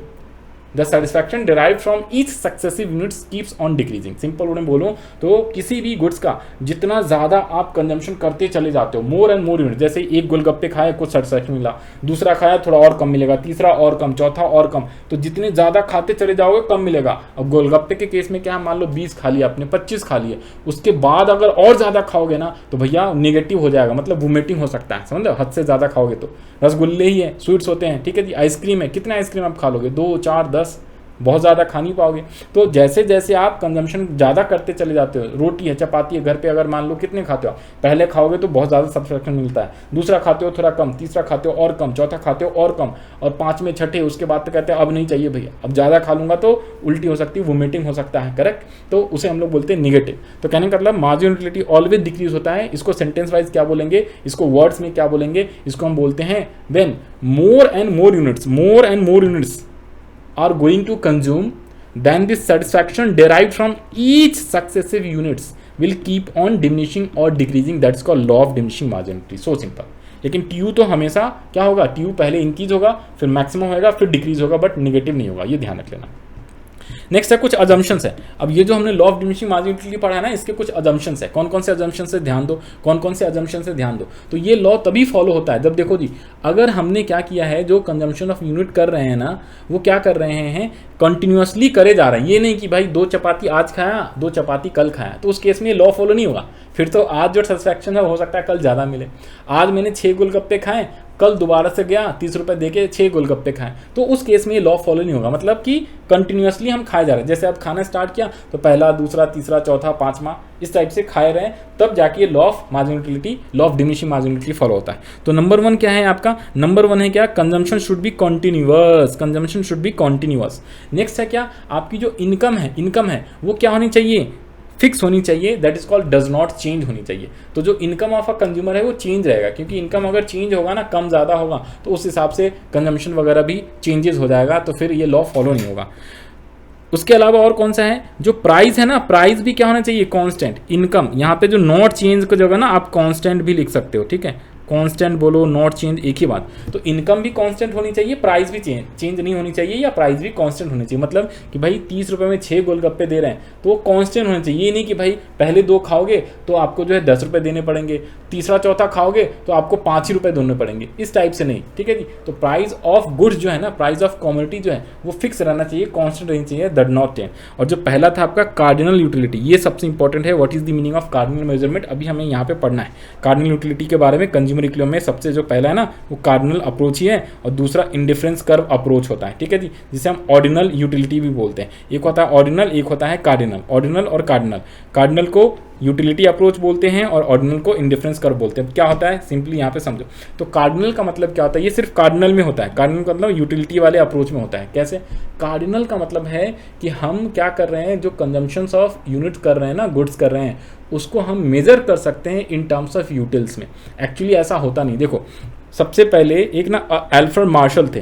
the satisfaction derive from each successive units keeps on decreasing. Simple word में बोलूँ तो किसी भी गुड्स का जितना ज़्यादा आप कंजम्पशन करते चले जाते हो, मोर एंड मोर यूनिट, जैसे एक गोलगप्पे खाए कुछ सेटिस्फैक्शन मिला, दूसरा खाया थोड़ा और कम मिलेगा, तीसरा और कम, चौथा और कम, तो जितने ज़्यादा खाते चले जाओगे कम मिलेगा। अब गोलगप्पे के केस में क्या है, मान लो 20 खा लिया आपने, 25 खा लिए, उसके बाद अगर और ज़्यादा खाओगे ना तो भैया नेगेटिव हो जाएगा, मतलब वोमिटिंग हो सकता है, समझ लो, हद से ज़्यादा खाओगे तो। रसगुल्ले ही है, स्वीट्स होते हैं, ठीक है जी, आइसक्रीम है, कितना आइसक्रीम आप खा लोगे, 2, 4, 10, बहुत ज़्यादा खा नहीं पाओगे। तो जैसे जैसे आप कंजम्पशन ज़्यादा करते चले जाते हो, रोटी है, चपाती है, घर पे अगर मान लो कितने खाते हो, पहले खाओगे तो बहुत ज़्यादा सब्सट्रैक्शन मिलता है, दूसरा खाते हो थोड़ा कम, तीसरा खाते हो और कम, चौथा खाते हो और कम, और पाँचवें छठे उसके बाद तो कहते हैं अब नहीं चाहिए भैया, अब ज़्यादा खा लूँगा तो उल्टी हो सकती है, वोमिटिंग हो सकता है, करेक्ट। तो उसे हम लोग बोलते हैं निगेटिव। तो कहने का मतलब मार्जिनल यूटिलिटी ऑलवेज डिक्रीज होता है। इसको सेंटेंस वाइज क्या बोलेंगे, इसको वर्ड्स में क्या बोलेंगे, इसको हम बोलते हैं when more and more units are going to consume then the satisfaction derived from each successive units will keep on diminishing or decreasing. That's called law of diminishing marginality. So simple. लेकिन TU तो हमेशा क्या होगा, TU पहले increase होगा, फिर maximum होगा, फिर डिक्रीज होगा, बट निगेटिव नहीं होगा, ये ध्यान रख लेना। नेक्स्ट है कुछ अजम्पशंस है। अब ये जो हमने लॉ ऑफ डिमिनिशिंग मार्जिनलिटी पढ़ा है ना, इसके कुछ अजम्पशंस है। कौन कौन से अजम्पशंस से ध्यान दो, कौन कौन से अजम्पशन से ध्यान दो। तो ये लॉ तभी फॉलो होता है जब देखो जी, अगर हमने क्या किया है, जो कंजम्पशन ऑफ यूनिट कर रहे हैं ना, वो क्या कर रहे हैं, कंटिन्यूसली करे जा रहे हैं। ये नहीं कि भाई 2 चपाती आज खाया, 2 चपाती कल खाया, तो उस केस में ये लॉ फॉलो नहीं होगा। फिर तो आज जो सेटिस्फैक्शन है हो सकता है कल ज़्यादा मिले। आज मैंने 6 गोलगप्पे खाए, कल दोबारा से गया 30 रुपये दे के 6 गोलगप्पे खाएं, तो उस केस में ये लॉ फॉलो नहीं होगा। मतलब कि कंटिन्यूसली हम खाए जा रहे हैं। जैसे अब खाना स्टार्ट किया तो पहला, दूसरा, तीसरा, चौथा, पाँचवा, इस टाइप से खाए रहे, तब जाके ये law of marginality, law of diminishing marginality follow होता है। तो नंबर 1 क्या है आपका, नंबर 1 है क्या, consumption should be continuous, consumption should be continuous. Next है क्या, आपकी जो इनकम है वो क्या होनी चाहिए, फिक्स होनी चाहिए, that is called does not change होनी चाहिए। तो जो इनकम ऑफ अ कंज्यूमर है वो चेंज रहेगा, क्योंकि इनकम अगर चेंज होगा ना, कम ज़्यादा होगा, तो उस हिसाब से कंजम्पशन वगैरह भी चेंजेस हो जाएगा, तो फिर ये लॉ फॉलो नहीं होगा। उसके अलावा और कौन सा है, जो प्राइस है ना, प्राइस भी क्या होना चाहिए, कांस्टेंट। इनकम यहाँ पे जो नॉट चेंज का जगह ना आप कांस्टेंट भी लिख सकते हो, ठीक है, कांस्टेंट बोलो, नॉट चेंज, एक ही बात। तो इनकम भी कांस्टेंट होनी चाहिए, प्राइस भी चेंज नहीं होनी चाहिए, या प्राइस भी कांस्टेंट होनी चाहिए। मतलब कि भाई 30 रुपये में 6 गोलगप्पे दे रहे हैं तो वो कांस्टेंट होने चाहिए। ये नहीं कि भाई पहले 2 खाओगे तो आपको जो है 10 रुपये देने पड़ेंगे, तीसरा चौथा खाओगे तो आपको 5 ही रुपये देने पड़ेंगे, इस टाइप से नहीं, ठीक है जी। तो प्राइस ऑफ गुड्स जो है ना, प्राइस ऑफ कमोडिटी जो है वो फिक्स रहना चाहिए, कांस्टेंट रहनी चाहिए, दैट नॉट चेंज। और जो पहला था आपका कार्डिनल यूटिलिटी, ये सबसे इंपॉर्टेंट है। What is the meaning of cardinal measurement, अभी हमें यहाँ पे पढ़ना है। कार्डिनल यूटिलिटी के बारे में कंज्यूमर इकोनॉमी में सबसे जो पहला है ना वो कार्डिनल अप्रोच ही है, और दूसरा इंडिफरेंस कर्व अप्रोच होता है, ठीक है जी, जिसे हम ऑर्डिनल यूटिलिटी भी बोलते हैं। एक होता है ऑर्डिनल, एक होता है कार्डिनल। ऑर्डिनल और कार्डिनल, कार्डिनल को यूटिलिटी अप्रोच बोलते हैं और ऑर्डिनल को इंडिफरेंस कर्व बोलते हैं। क्या होता है सिंपली यहाँ पे समझो। तो कार्डिनल का मतलब क्या होता है, ये सिर्फ कार्डिनल में होता है। कार्डिनल का मतलब यूटिलिटी वाले अप्रोच में होता है। कैसे, कार्डिनल का मतलब है कि हम क्या कर रहे हैं, जो कंजम्पशंस ऑफ यूनिट कर रहे हैं ना, गुड्स कर रहे हैं, उसको हम मेजर कर सकते हैं इन टर्म्स ऑफ यूटिल्स में। एक्चुअली ऐसा होता नहीं। देखो सबसे पहले एक ना अल्फ्रेड मार्शल थे,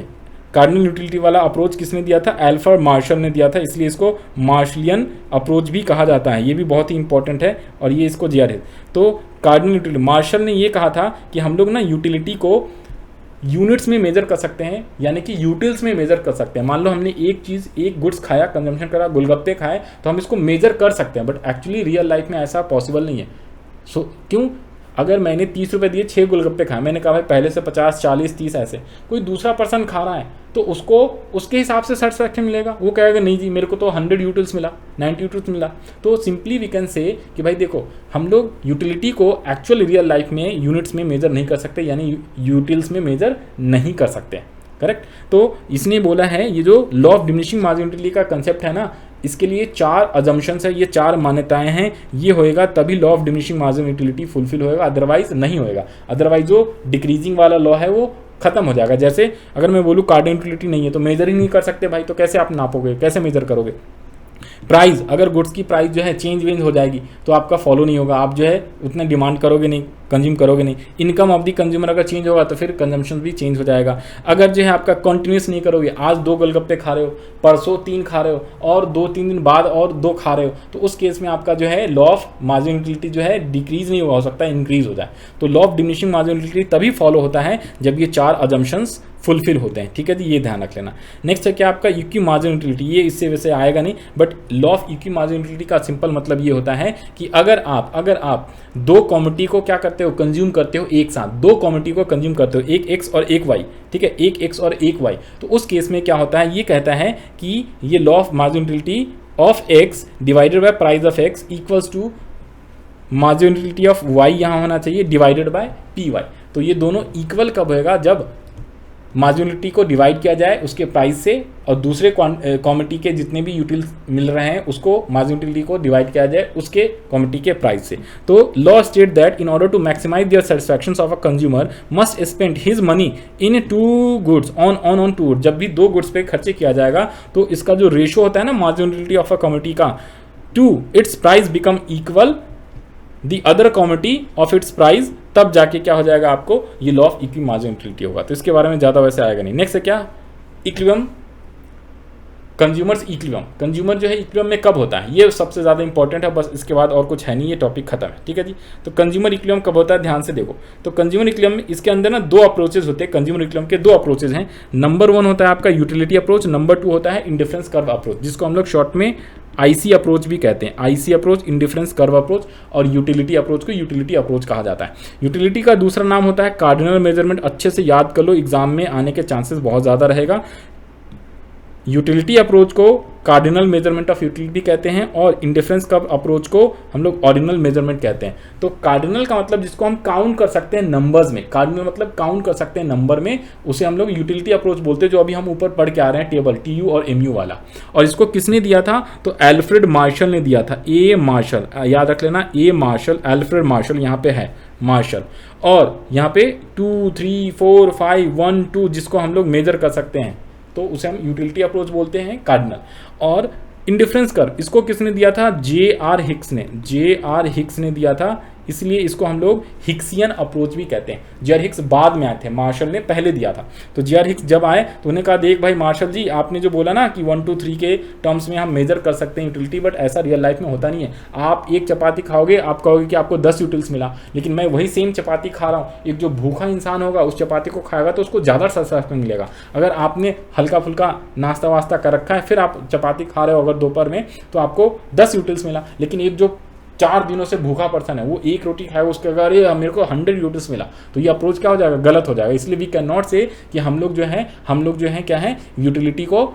कार्डिनल यूटिलिटी वाला अप्रोच किसने दिया था, अल्फ्रेड मार्शल ने दिया था, इसलिए इसको मार्शलियन अप्रोच भी कहा जाता है। ये भी बहुत ही इंपॉर्टेंट है और ये इसको दिया है। तो कार्डिनल यूटिलिटी, मार्शल ने ये कहा था कि हम लोग ना यूटिलिटी को यूनिट्स में मेजर कर सकते हैं, यानी कि यूटिल्स में मेजर कर सकते हैं। मान लो हमने एक चीज़, एक गुड्स खाया, कंजम्पशन करा, गोलगप्पे खाए, तो हम इसको मेजर कर सकते हैं, बट एक्चुअली रियल लाइफ में ऐसा पॉसिबल नहीं है। सो क्यों, अगर मैंने 30 रुपये दिए, 6 गोलगप्पे खाए, मैंने कहा भाई पहले से 50, 40, 30 ऐसे, कोई दूसरा पर्सन खा रहा है तो उसको उसके हिसाब से सेटिस्फैक्शन मिलेगा। वो कहेगा नहीं जी मेरे को तो 100 यूटिल्स मिला, 90 यूटिल्स मिला। तो सिंपली वी कैन से कि भाई देखो, हम लोग यूटिलिटी को एक्चुअल रियल लाइफ में यूनिट्स में मेजर नहीं कर सकते, यानी यूटिल्स में मेजर नहीं कर सकते, करेक्ट। तो इसने बोला है, ये जो लॉ ऑफ डिमिनिशिंग मार्जिनलिटी का कंसेप्ट है ना, इसके लिए 4 अजम्पशंस है, ये 4 मान्यताएं हैं, ये होएगा तभी लॉ ऑफ डिमिनिशिंग मार्जिनलिटी फुलफिल होएगा, अदरवाइज नहीं होएगा। अदरवाइज जो डिक्रीजिंग वाला लॉ है वो खत्म हो जाएगा। जैसे अगर मैं बोलूँ कार्डिनल यूटिलिटी नहीं है तो मेजर ही नहीं कर सकते भाई, तो कैसे आप नापोगे, कैसे मेजर करोगे। प्राइस, अगर गुड्स की प्राइस जो है चेंज वेंज हो जाएगी तो आपका फॉलो नहीं होगा, आप जो है उतना डिमांड करोगे नहीं, कंज्यूम करोगे नहीं। इनकम ऑफ द कंज्यूमर अगर चेंज होगा तो फिर कंजम्पशन भी चेंज हो जाएगा। अगर जो है आपका कंटिन्यूस नहीं करोगे, आज 2 गोलगप्पे खा रहे हो, परसों 3 खा रहे हो, और 2-3 दिन बाद और 2 खा रहे हो, तो उस केस में आपका जो है लॉ ऑफ मार्जिनलिटी जो है डिक्रीज नहीं हो सकता है, इंक्रीज हो जाए। तो लॉ ऑफ डिमिनिशिंग मार्जिनलिटी तभी फॉलो होता है जब ये 4 अजम्पशंस फुलफिल होते हैं, ठीक है जी, ये ध्यान रख लेना। नेक्स्ट है क्या आपका इक्वी मार्जिनलिटी, ये इससे वैसे आएगा नहीं, बट लॉ ऑफ इक्वी मार्जिनलिटी का सिंपल मतलब ये होता है कि अगर आप 2 कमोडिटी को क्या करते हो, कंज्यूम करते हो एक साथ, 2 कमोडिटी को कंज्यूम करते हो, एक एक्स और एक वाई, ठीक है, एक एक्स और एक वाई, तो उस केस में क्या होता है, ये कहता है कि ये law of marginality of X divided by price of X equals to marginality of Y यहाँ होना चाहिए डिवाइडेड बाय पी वाई। तो ये दोनों इक्वल कब होएगा, जब मार्जिनलिटी को डिवाइड किया जाए उसके प्राइस से, और दूसरे कमोडिटी के जितने भी यूटिल्स मिल रहे हैं उसको मार्जिनलिटी को डिवाइड किया जाए उसके कमोडिटी के प्राइस से। तो law state that in order to maximise their satisfaction of a consumer must spend his money in two goods on two. जब भी दो गुड्स पे खर्चे किया जाएगा तो इसका जो रेशो होता है ना मार्जिनलिटी ऑफ अ कमोडिटी का to its price become equal the other commodity of its price, तब जाके क्या हो जाएगा आपको ये law of equi marginal utility होगा। तो इसके बारे में ज़्यादा वैसे आएगा नहीं। नेक्स्ट है क्या, इक्विलिब्रियम, कंज्यूमर्स इक्विलिब्रियम। कंज्यूमर जो है इक्विलिब्रियम में कब होता है, ये सबसे ज़्यादा इंपॉर्टेंट है, बस इसके बाद और कुछ है नहीं, ये टॉपिक खत्म है, ठीक है जी। तो कंज्यूमर इक्विलिब्रियम कब होता है, ध्यान से देखो। तो कंज्यूमर इक्विलिब्रियम में इसके अंदर ना दो अप्रोचेज होते हैं, कंज्यूमर इक्विलिब्रियम के दो अप्रोचेज हैं। नंबर 1 होता है आपका यूटिलिटी अप्रोच, नंबर 2 होता है इंडिफरेंस कर्व अप्रोच, जिसको हम लोग शॉर्ट में आईसी अप्रोच भी कहते हैं। IC approach, indifference curve approach, और यूटिलिटी अप्रोच को यूटिलिटी अप्रोच कहा जाता है। यूटिलिटी का दूसरा नाम होता है कार्डिनल मेजरमेंट। अच्छे से याद कर लो, एग्जाम में आने के चांसेस बहुत ज़्यादा रहेगा। यूटिलिटी अप्रोच को कार्डिनल मेजरमेंट ऑफ यूटिलिटी कहते हैं, और इंडिफरेंस कर्व अप्रोच को हम लोग ऑर्डिनल मेजरमेंट कहते हैं। तो कार्डिनल का मतलब जिसको हम काउंट कर सकते हैं नंबर्स में, कार्डिनल मतलब काउंट कर सकते हैं नंबर में, उसे हम लोग यूटिलिटी अप्रोच बोलते हैं, जो अभी हम ऊपर पढ़ के आ रहे हैं टेबल TU और MU वाला। और इसको किसने दिया था, तो एल्फ्रेड मार्शल ने दिया था। ए मार्शल, याद रख लेना, ए मार्शल, एल्फ्रेड मार्शल यहाँ पे है मार्शल। और यहाँ पे 2, 3, 4, 5, 1, 2 जिसको हम लोग मेजर कर सकते हैं तो उसे हम यूटिलिटी अप्रोच बोलते हैं, कार्डिनल। और इंडिफरेंस कर्व इसको किसने दिया था, JR हिक्स ने, JR हिक्स ने दिया था, इसलिए इसको हम लोग हिक्सियन अप्रोच भी कहते हैं। JR हिक्स बाद में आए थे, मार्शल ने पहले दिया था। तो JR हिक्स जब आए तो उन्हें कहा, देख भाई मार्शल जी, आपने जो बोला ना कि 1, 2, 3 के टर्म्स में हम मेजर कर सकते हैं यूटिलिटी, बट ऐसा रियल लाइफ में होता नहीं है। आप एक चपाती खाओगे, आप कहोगे कि आपको 10 यूटिल्स मिला, लेकिन मैं वही सेम चपाती खा रहा हूँ, एक जो भूखा इंसान होगा उस चपाती को खाएगा तो उसको ज़्यादा सेटिस्फैक्शन मिलेगा। अगर आपने हल्का फुल्का नाश्ता वास्ता कर रखा है, फिर आप चपाती खा रहे हो अगर दोपहर में, तो आपको 10 यूटिल्स मिला। लेकिन एक जो 4 दिनों से भूखा पर्सन है, वो एक रोटी खाएगा, उसके अगर ये मेरे को 100 यूटिल्स मिला, तो ये अप्रोच क्या हो जाएगा, गलत हो जाएगा। इसलिए वी कैन नॉट से कि हम लोग जो है क्या है, यूटिलिटी को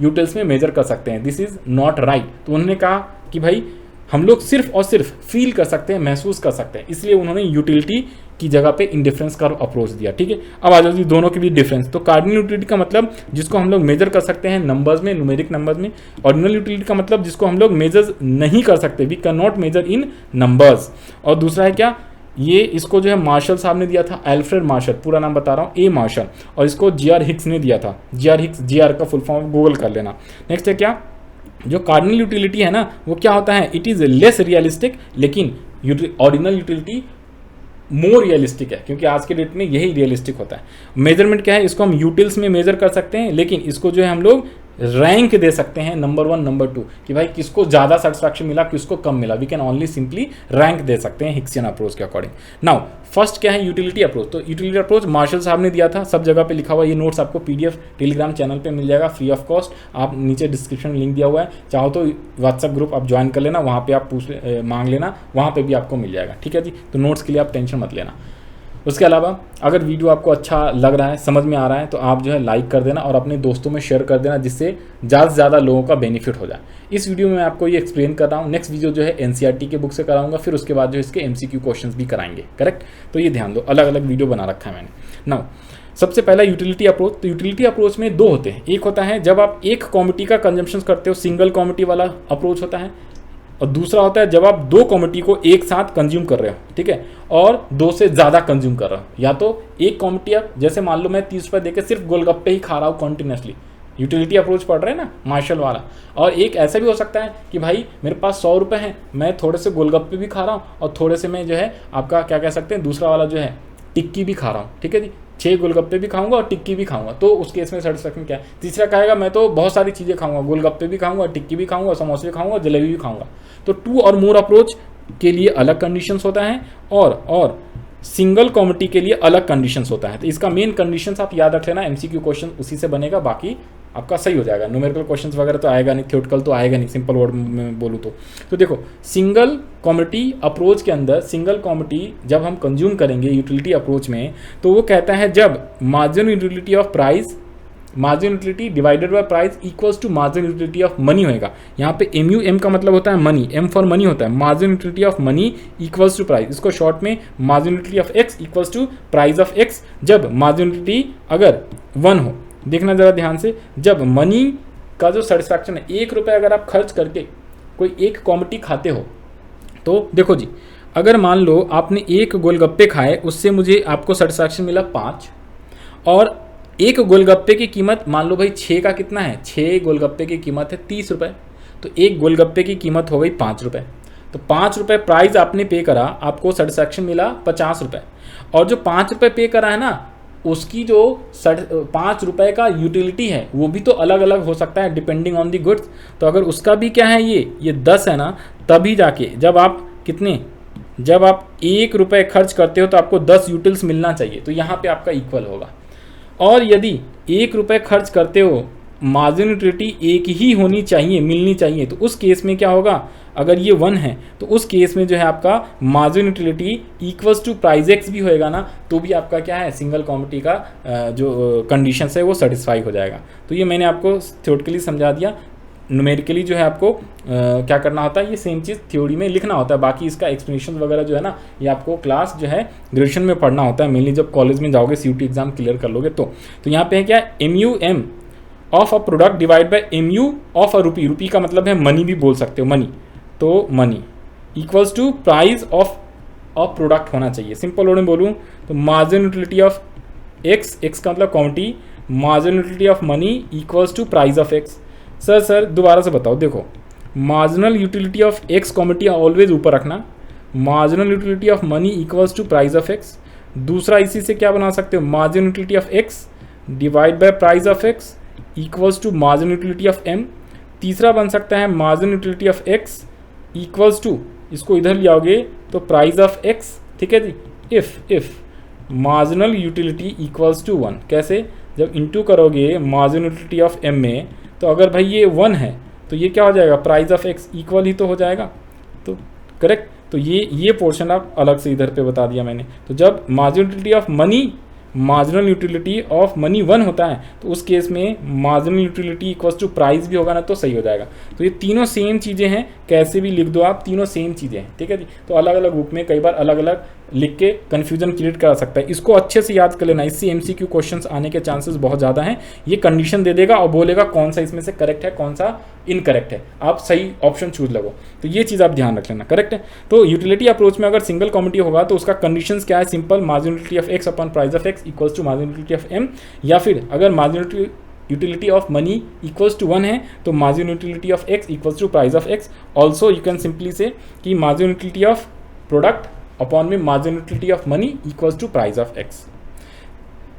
यूटिल्स में मेजर कर सकते हैं, दिस इज नॉट राइट। तो उन्होंने कहा कि भाई हम लोग सिर्फ और सिर्फ फील कर सकते हैं, महसूस कर सकते हैं, इसलिए उन्होंने यूटिलिटी की जगह पे इंडिफरेंस कर्व अप्रोच दिया, ठीक है। अब आ जाओ जी दोनों के बीच डिफरेंस। तो कार्डिनल यूटिलिटी का मतलब जिसको हम लोग मेजर कर सकते हैं नंबर्स में, न्यूमेरिक नंबर्स में। ऑर्डिनल यूटिलिटी का मतलब जिसको हम लोग मेजर नहीं कर सकते, we can not measure in numbers. और दूसरा है क्या, ये इसको जो है मार्शल साहब ने दिया था, एल्फ्रेड मार्शल, पूरा नाम बता रहा हूँ, ए मार्शल। और इसको JR हिक्स ने दिया था, JR हिक्स, JR का फुल फॉर्म गूगल कर लेना। नेक्स्ट है क्या, जो कार्डिनल यूटिलिटी है ना, वो क्या होता है, इट इज़ लेस रियलिस्टिक, लेकिन ऑर्डिनल यूटिलिटी मोर रियलिस्टिक है, क्योंकि आज के डेट में यही रियलिस्टिक होता है। मेजरमेंट क्या है, इसको हम यूटिल्स में मेजर कर सकते हैं, लेकिन इसको जो है हम लोग रैंक दे सकते हैं, नंबर 1, नंबर 2, कि भाई किसको ज़्यादा सेटिस्फैक्शन मिला, किसको कम मिला। We can only simply rank दे सकते हैं हिक्सियन अप्रोच के अकॉर्डिंग। नाउ फर्स्ट क्या है, यूटिलिटी अप्रोच। तो यूटिलिटी अप्रोच मार्शल साहब ने दिया था, सब जगह पे लिखा हुआ, ये नोट्स आपको PDF टेलीग्राम चैनल पे मिल जाएगा फ्री ऑफ कॉस्ट। आप नीचे डिस्क्रिप्शन में लिंक दिया हुआ है, चाहो तो व्हाट्सएप ग्रुप आप ज्वाइन कर लेना, वहाँ पर आप मांग लेना, वहाँ पर भी आपको मिल जाएगा, ठीक है जी। तो नोट्स के लिए आप टेंशन मत लेना। उसके अलावा अगर वीडियो आपको अच्छा लग रहा है, समझ में आ रहा है, तो आप जो है लाइक कर देना और अपने दोस्तों में शेयर कर देना, जिससे ज़्यादा से ज़्यादा लोगों का बेनिफिट हो जाए। इस वीडियो में मैं आपको ये एक्सप्लेन कर रहा हूँ, नेक्स्ट वीडियो जो है NCERT के बुक से कराऊंगा, फिर उसके बाद जो इसके MCQ क्वेश्चंस भी कराएंगे, करेक्ट। तो ये ध्यान दो, अलग अलग वीडियो बना रखा है मैंने। नाउ सबसे पहला यूटिलिटी अप्रोच। तो यूटिलिटी अप्रोच में 2 होते हैं, एक होता है जब आप एक कमोडिटी का कंजम्पशन करते हो, सिंगल कमोडिटी वाला अप्रोच होता है, और दूसरा होता है जब आप 2 कमोडिटी को एक साथ कंज्यूम कर रहे हो, ठीक है, और 2 से ज़्यादा कंज्यूम कर रहे हो। या तो एक कमोडिटी, आप जैसे मान लो मैं 30 रुपये देकर सिर्फ गोलगप्पे ही खा रहा हूँ कंटिन्यूसली, यूटिलिटी अप्रोच पढ़ रहे हैं ना मार्शल वाला। और एक ऐसा भी हो सकता है कि भाई मेरे पास 100 रुपये हैं, मैं थोड़े से गोलगप्पे भी खा रहा हूँ और थोड़े से मैं जो है आपका क्या कह सकते हैं, दूसरा वाला जो है टिक्की भी खा रहा हूँ, ठीक है जी। 6 गोलगप्पे भी खाऊंगा और टिक्की भी खाऊंगा, तो उस केस में सेटिस्फैक्शन क्या है। तीसरा कहेगा मैं तो बहुत सारी चीज़ें खाऊंगा, गोलगप्पे भी खाऊंगा, टिक्की भी खाऊंगा, समोसे भी खाऊंगा, जलेबी भी खाऊंगा। तो 2 और मोर अप्रोच के लिए अलग कंडीशंस होता है, और सिंगल कमोडिटी के लिए अलग कंडीशंस होता है। तो इसका मेन कंडीशंस आप याद रख लेना, MCQ क्वेश्चन उसी से बनेगा, बाकी आपका सही हो जाएगा। न्यूमेरिकल क्वेश्चंस वगैरह तो आएगा नहीं, थ्योरेटिकल तो आएगा नहीं, सिंपल वर्ड में बोलूँ तो देखो सिंगल कमोडिटी अप्रोच के अंदर, सिंगल कमोडिटी जब हम कंज्यूम करेंगे यूटिलिटी अप्रोच में, तो वो कहता है जब marginal utility of price marginal utility divided by price equals to marginal utility of money होएगा। यहाँ पे MU, M का मतलब होता है मनी, M फॉर मनी होता है। Marginal utility of money equals to price, इसको शॉर्ट में marginal utility of X equals to price of X। जब मार्जिनल यूटिलिटी अगर 1 हो, देखना ज़रा ध्यान से, जब मनी का जो सेटिस्फैक्शन है, 1 रुपये अगर आप खर्च करके कोई एक कॉमोडिटी खाते हो, तो देखो जी, अगर मान लो आपने एक गोलगप्पे खाए, उससे मुझे आपको सेटिस्फैक्शन मिला 5, और एक गोलगप्पे की कीमत मान लो भाई 6 का कितना है, 6 गोलगप्पे की कीमत है 30 रुपये, तो एक गोलगप्पे की कीमत हो गई 5 रुपये। तो 5 रुपये प्राइस आपने पे करा, आपको सेटिस्फैक्शन मिला 50 रुपये। और जो 5 रुपये पे करा है ना, उसकी जो 5 रुपये का यूटिलिटी है वो भी तो अलग अलग हो सकता है डिपेंडिंग ऑन दी गुड्स। तो अगर उसका भी क्या है, ये 10 है ना, तभी जाके जब आप जब आप 1 रुपये खर्च करते हो तो आपको 10 यूटिल्स मिलना चाहिए, तो यहाँ पे आपका इक्वल होगा। और यदि 1 रुपये खर्च करते हो, मार्जिनल यूटिलिटी 1 ही होनी चाहिए, मिलनी चाहिए, तो उस केस में क्या होगा, अगर ये 1 है तो उस केस में जो है आपका marginal utility equals to price X भी होएगा ना, तो भी आपका क्या है, सिंगल कॉमोडिटी का जो कंडीशन है वो सेटिस्फाई हो जाएगा। तो ये मैंने आपको थ्योरेटिकली समझा दिया। न्यूमेरिकली जो है आपको क्या करना होता है, ये सेम चीज़ थ्योरी में लिखना होता है। बाकी इसका एक्सप्लेनेशन वगैरह जो है ना, ये आपको क्लास जो है ग्रेजुएशन में पढ़ना होता है, मेनली जब कॉलेज में जाओगे, CUT एग्जाम क्लियर कर लोगे तो यहाँ पे है क्या, MUM of a product divide by MU of a rupee, rupee का मतलब है मनी भी बोल सकते हो, मनी, तो money equals to price of product होना चाहिए। सिंपल वर्ड में बोलूँ तो मार्जिनल यूटिलिटी ऑफ X का मतलब quantity, marginal utility of money equals to price of X। Sir दोबारा से बताओ, देखो marginal utility of X quantity always ऊपर रखना, marginal utility of money equals to price of X। दूसरा इसी से क्या बना सकते हो, marginal utility of X divide by price of X equals to marginal utility of M। तीसरा बन सकता है marginal utility of X equals to, इसको इधर ले आओगे तो प्राइस ऑफ X, ठीक है जी, if marginal utility equals to 1। कैसे, जब इंटू करोगे मार्जिनल यूटिलिटी ऑफ M में, तो अगर भाई ये 1 है तो ये क्या हो जाएगा, प्राइस ऑफ X इक्वल ही तो हो जाएगा, तो करेक्ट। तो ये पोर्शन आप अलग से इधर पे बता दिया मैंने। तो जब marginal utility of money, marginal utility of money 1 होता है, तो उस केस में marginal utility equals to price भी होगा ना, तो सही हो जाएगा। तो ये तीनों सेम चीज़ें हैं, कैसे भी लिख दो आप, तीनों सेम चीज़ें हैं, ठीक है जी। तो अलग अलग बुक में कई बार अलग अलग लिख के कन्फ्यूजन क्रिएट करा सकता है, इसको अच्छे से याद कर लेना, इससे MCQ क्वेश्चंस आने के चांसेस बहुत ज़्यादा हैं। ये कंडीशन दे देगा और बोलेगा कौन सा इसमें से करेक्ट है, कौन सा इनकरेक्ट है, आप सही ऑप्शन चूज लगो। तो ये चीज़ आप ध्यान रख लेना, करेक्ट है। तो यूटिलिटी अप्रोच में अगर सिंगल कॉमोडिटी होगा तो उसका कंडीशंस क्या है, simple marginal utility of X upon price of X equals to marginal utility of M, या फिर अगर marginal utility of money equals to 1 है तो marginal utility of X equals to price of X। Also you can simply say कि marginal utility of product upon में marginal utility of money equals to price of X।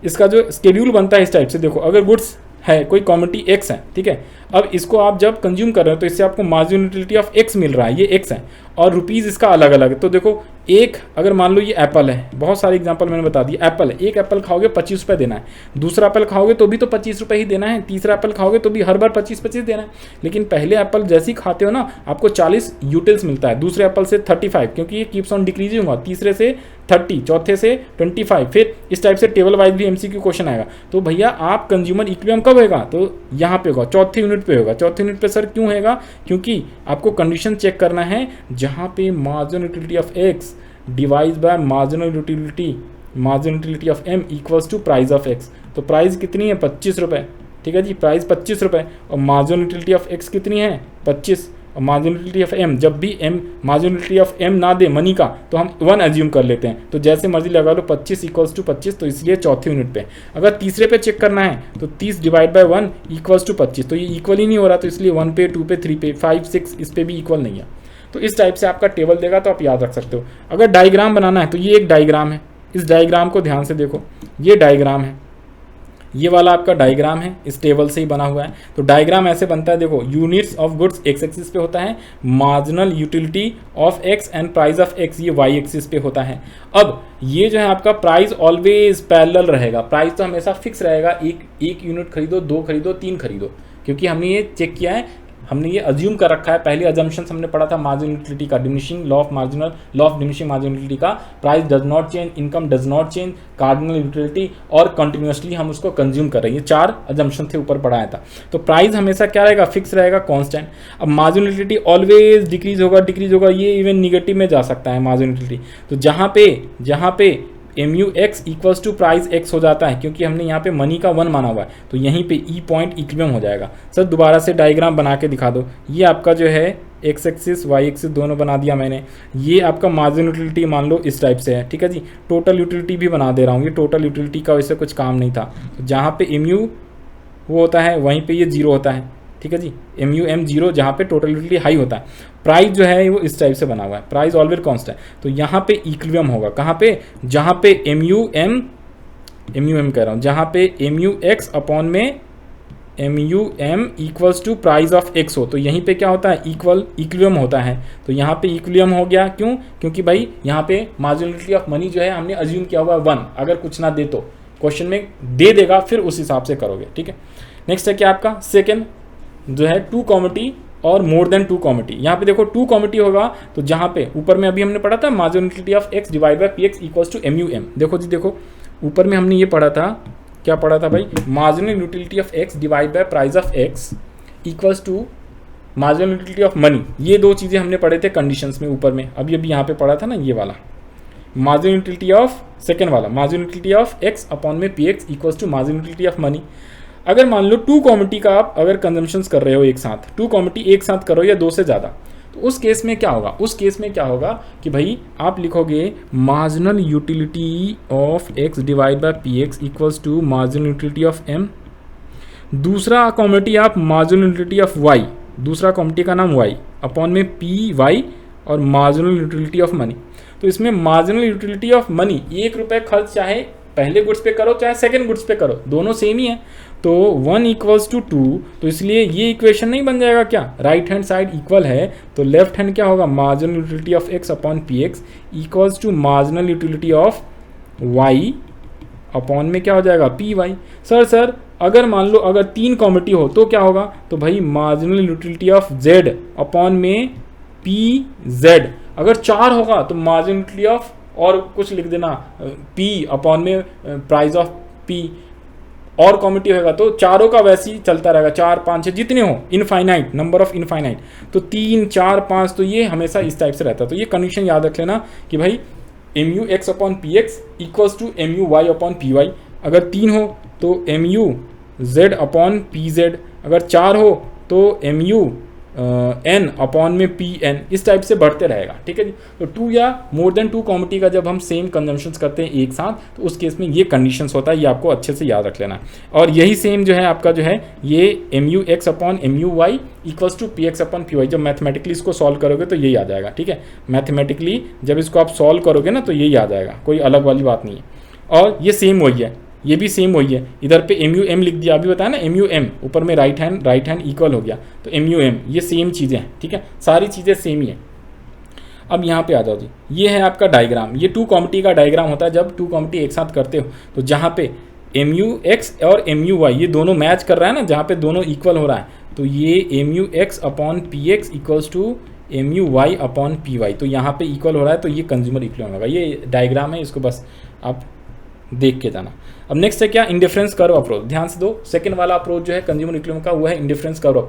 इसका जो schedule बनता है इस type से, देखो अगर गुड्स है, कोई कॉमोडिटी X है, ठीक है, अब इसको आप जब कंज्यूम कर रहे हो तो इससे आपको मार्जिनल यूटिलिटी ऑफ X मिल रहा है, ये X है, और रुपीज़ इसका अलग अलग है। तो देखो एक, अगर मान लो ये एप्पल है, बहुत सारे एग्जांपल मैंने बता दिया, एप्पल है, एक एप्पल खाओगे 25 रुपये देना है, दूसरा एप्पल खाओगे तो भी तो 25 रुपये ही देना है, तीसरा एप्पल खाओगे तो भी हर बार 25-25 देना है। लेकिन पहले एप्पल जैसे ही खाते हो ना, आपको 40 यूटिल्स मिलता है, दूसरे एप्पल से 35, क्योंकि ये कीप्स ऑन डिक्रीजिंग हुआ, तीसरे से 30, चौथे से 25, फिर इस टाइप से टेबल वाइज भी MCQ क्वेश्चन आएगा। तो भैया आप कंज्यूमर इक्विलिब्रियम कब होगा, तो यहाँ पे होगा, चौथे यूनिट पे होगा। चौथे यूनिट पे सर क्यों होगा, क्योंकि आपको कंडीशन चेक करना है जहाँ पे marginal utility of X divide by marginal utility of M equals to price of X। तो प्राइस कितनी है, 25 रुपये, ठीक है जी, प्राइस 25 रुपये, और मार्जिनल यूटिलिटी ऑफ X कितनी है, 25, और मार्जिनल यूटिलिटी ऑफ M, जब भी मार्जिनल यूटिलिटी ऑफ M ना दे मनी का तो हम 1 एज्यूम कर लेते हैं, तो जैसे मर्जी लगा लो, 25 इक्वल्स टू 25, तो इसलिए चौथे यूनिट पे। अगर तीसरे पे चेक करना है तो 30 डिवाइड बाय 1 इक्वल्स टू 25, तो ये इक्वल ही नहीं हो रहा, तो इसलिए 1 पे, 2 पे, 3 पे, 5, 6 इस पे भी इक्वल नहीं है। तो इस टाइप से आपका टेबल देगा तो आप याद रख सकते हो। अगर डायग्राम बनाना है तो ये एक डायग्राम है, इस डायग्राम को ध्यान से देखो, ये डायग्राम है, ये वाला आपका डायग्राम है, इस टेबल से ही बना हुआ है। तो डायग्राम ऐसे बनता है, देखो units of goods X axis पे होता है, marginal utility of X and price of X ये Y एक्सिस पे होता है। अब ये जो है आपका प्राइस ऑलवेज पैरेलल रहेगा, प्राइस तो हमेशा फिक्स रहेगा, एक यूनिट खरीदो, 2 खरीदो, 3 खरीदो, क्योंकि हमने ये चेक किया है हमने ये अज्यूम कर रखा है, पहले अजम्पशन हमने पढ़ा था मार्जिनल यूटिलिटी का, diminishing law of diminishing marginal utility का, price does not change, income does not change, cardinal utility और कंटिन्यूसली हम उसको कंज्यूम कर रहे हैं, ये 4 अजम्पशन थे, ऊपर पढ़ाया था। तो प्राइस हमेशा क्या रहेगा, फिक्स रहेगा, कांस्टेंट। अब मार्जिनल यूटिलिटी ऑलवेज डिक्रीज होगा, ये इवन निगेटिव में जा सकता है मार्जिनल यूटिलिटी। तो जहाँ पे mu x equals to price x हो जाता है, क्योंकि हमने यहाँ पे मनी का 1 माना हुआ है, तो यहीं पे ई पॉइंट इक्विलिब्रियम हो जाएगा। सर दोबारा से डायग्राम बना के दिखा दो। ये आपका जो है एक्स एक्सिस वाई एक्सिस दोनों बना दिया मैंने। ये आपका मार्जिन यूटिलिटी मान लो इस टाइप से है, ठीक है जी। टोटल यूटिलिटी भी बना दे रहा हूँ, ये टोटल यूटिलिटी का वैसे कुछ काम नहीं था। तो जहाँ पे mu वो होता है वहीं पे ये 0 होता है, ठीक है जी। MUM 0 जहाँ पे टोटल यूटिलिटी हाई होता है। प्राइस जो है वो इस टाइप से बना हुआ है, प्राइस ऑलवेज कांस्टेंट है। तो यहाँ पे इक्विलिब्रियम होगा, कहाँ पे, जहाँ पे MUM कह रहा हूँ, जहाँ पे MUX अपॉन में MUM equals to price of x हो, तो यहीं पे क्या होता है, इक्विलिब्रियम होता है। तो यहाँ पे इक्विलिब्रियम हो गया, क्यों, क्योंकि भाई यहाँ पे मार्जिनल यूटिलिटी ऑफ मनी जो है हमने अज्यूम किया हुआ है 1, अगर कुछ ना दे तो क्वेश्चन में दे देगा, फिर उस हिसाब से करोगे, ठीक है। नेक्स्ट है क्या आपका सेकेंड जो है 2 कॉमोडिटी और मोर देन 2 कॉमोडिटी। यहाँ पे देखो 2 कॉमोडिटी होगा, तो जहाँ पे ऊपर में अभी हमने पढ़ा था marginal utility of x divide by px equals to MUM। देखो जी, देखो ऊपर में हमने ये पढ़ा था, क्या पढ़ा था भाई, marginal utility of x divide by price of x equals to marginal utility of money. ये 2 चीज़ें हमने पढ़े थे कंडीशंस में ऊपर में, अभी यहाँ पे पढ़ा था ना ये वाला मार्जिनल यूटिलिटी ऑफ, सेकेंड वाला marginal utility of x upon में px equals to marginal utility of money. अगर मान लो 2 कॉमोडिटी का आप अगर कंजम्पशंस कर रहे हो एक साथ, 2 कॉमोडिटी एक साथ करो या 2 से ज़्यादा, तो उस केस में क्या होगा, उस केस में क्या होगा कि भाई आप लिखोगे marginal utility of x divide by px equals to marginal utility of m। दूसरा कॉमोडिटी आप मार्जिनल यूटिलिटी ऑफ y, दूसरा कॉमोडिटी का नाम y अपॉन में py और मार्जिनल यूटिलिटी ऑफ मनी। तो इसमें मार्जिनल यूटिलिटी ऑफ मनी 1 रुपये खर्च चाहे पहले गुड्स पे करो चाहे सेकंड गुड्स पे करो, दोनों सेम ही है। तो 1 इक्वल्स टू 2, तो इसलिए ये इक्वेशन नहीं बन जाएगा क्या, राइट हैंड साइड इक्वल है, तो लेफ्ट हैंड क्या होगा, marginal utility of x upon px equals to marginal utility of y upon में क्या हो जाएगा py। सर अगर मान लो अगर 3 कॉमोडिटी हो तो क्या होगा, तो भाई marginal utility of z upon में pz। अगर 4 होगा तो मार्जिनल यूटिलिटी ऑफ, और कुछ लिख देना, p अपॉन में प्राइस ऑफ p। और कॉमोडिटी होगा तो चारों का वैसे ही चलता रहेगा, 4 5 6 जितने हो, इनफाइनाइट नंबर ऑफ इनफाइनाइट, तो 3 4 5, तो ये हमेशा इस टाइप से रहता है। तो ये कंडीशन याद रख लेना कि भाई MUX upon PX equals to MUY upon PY। अगर 3 हो तो MUZ अपॉन PZ, अगर 4 हो तो MUN अपॉन में PN, इस टाइप से बढ़ते रहेगा, ठीक है जी। तो 2 या मोर देन 2 कॉमोडिटी का जब हम सेम कंजम्पशंस करते हैं एक साथ, तो उस केस में ये कंडीशंस होता है, ये आपको अच्छे से याद रख लेना है। और यही सेम जो है आपका जो है ये MUX upon MUY equals to PX upon PY, जब मैथमेटिकली इसको सॉल्व करोगे तो यही आ जाएगा, ठीक है। मैथमेटिकली जब इसको आप सॉल्व करोगे ना तो यही आ जाएगा, कोई अलग वाली बात नहीं है। और ये सेम वही है, ये भी सेम वही है, इधर पे MUM लिख दिया, अभी बताया ना MUM, ऊपर में राइट हैंड इक्वल हो गया, तो MUM ये सेम चीज़ें हैं, ठीक है, सारी चीज़ें सेम ही है। अब यहाँ पे आ जाओ जी, ये है आपका डायग्राम, ये 2 कॉमोडिटी का डायग्राम होता है जब 2 कॉमोडिटी एक साथ करते हो, तो जहाँ पे MUX और MUY ये दोनों मैच कर रहा है ना, जहाँ पे दोनों इक्वल हो रहा है, तो ये MUX upon PX equals to MUY upon PY, तो यहाँ पे इक्वल हो रहा है, तो ये कंज्यूमर इक्विलिब्रियम होगा। ये डायग्राम है, इसको बस आप देख के जाना। अब नेक्स्ट है क्या, इंडिफरेंस कर्व अप्रोच। ध्यान से दो, सेकंड वाला अप्रोच जो है कंज्यूमर इक्विलिब्रियम का वो है इंडिफरेंस कर्व।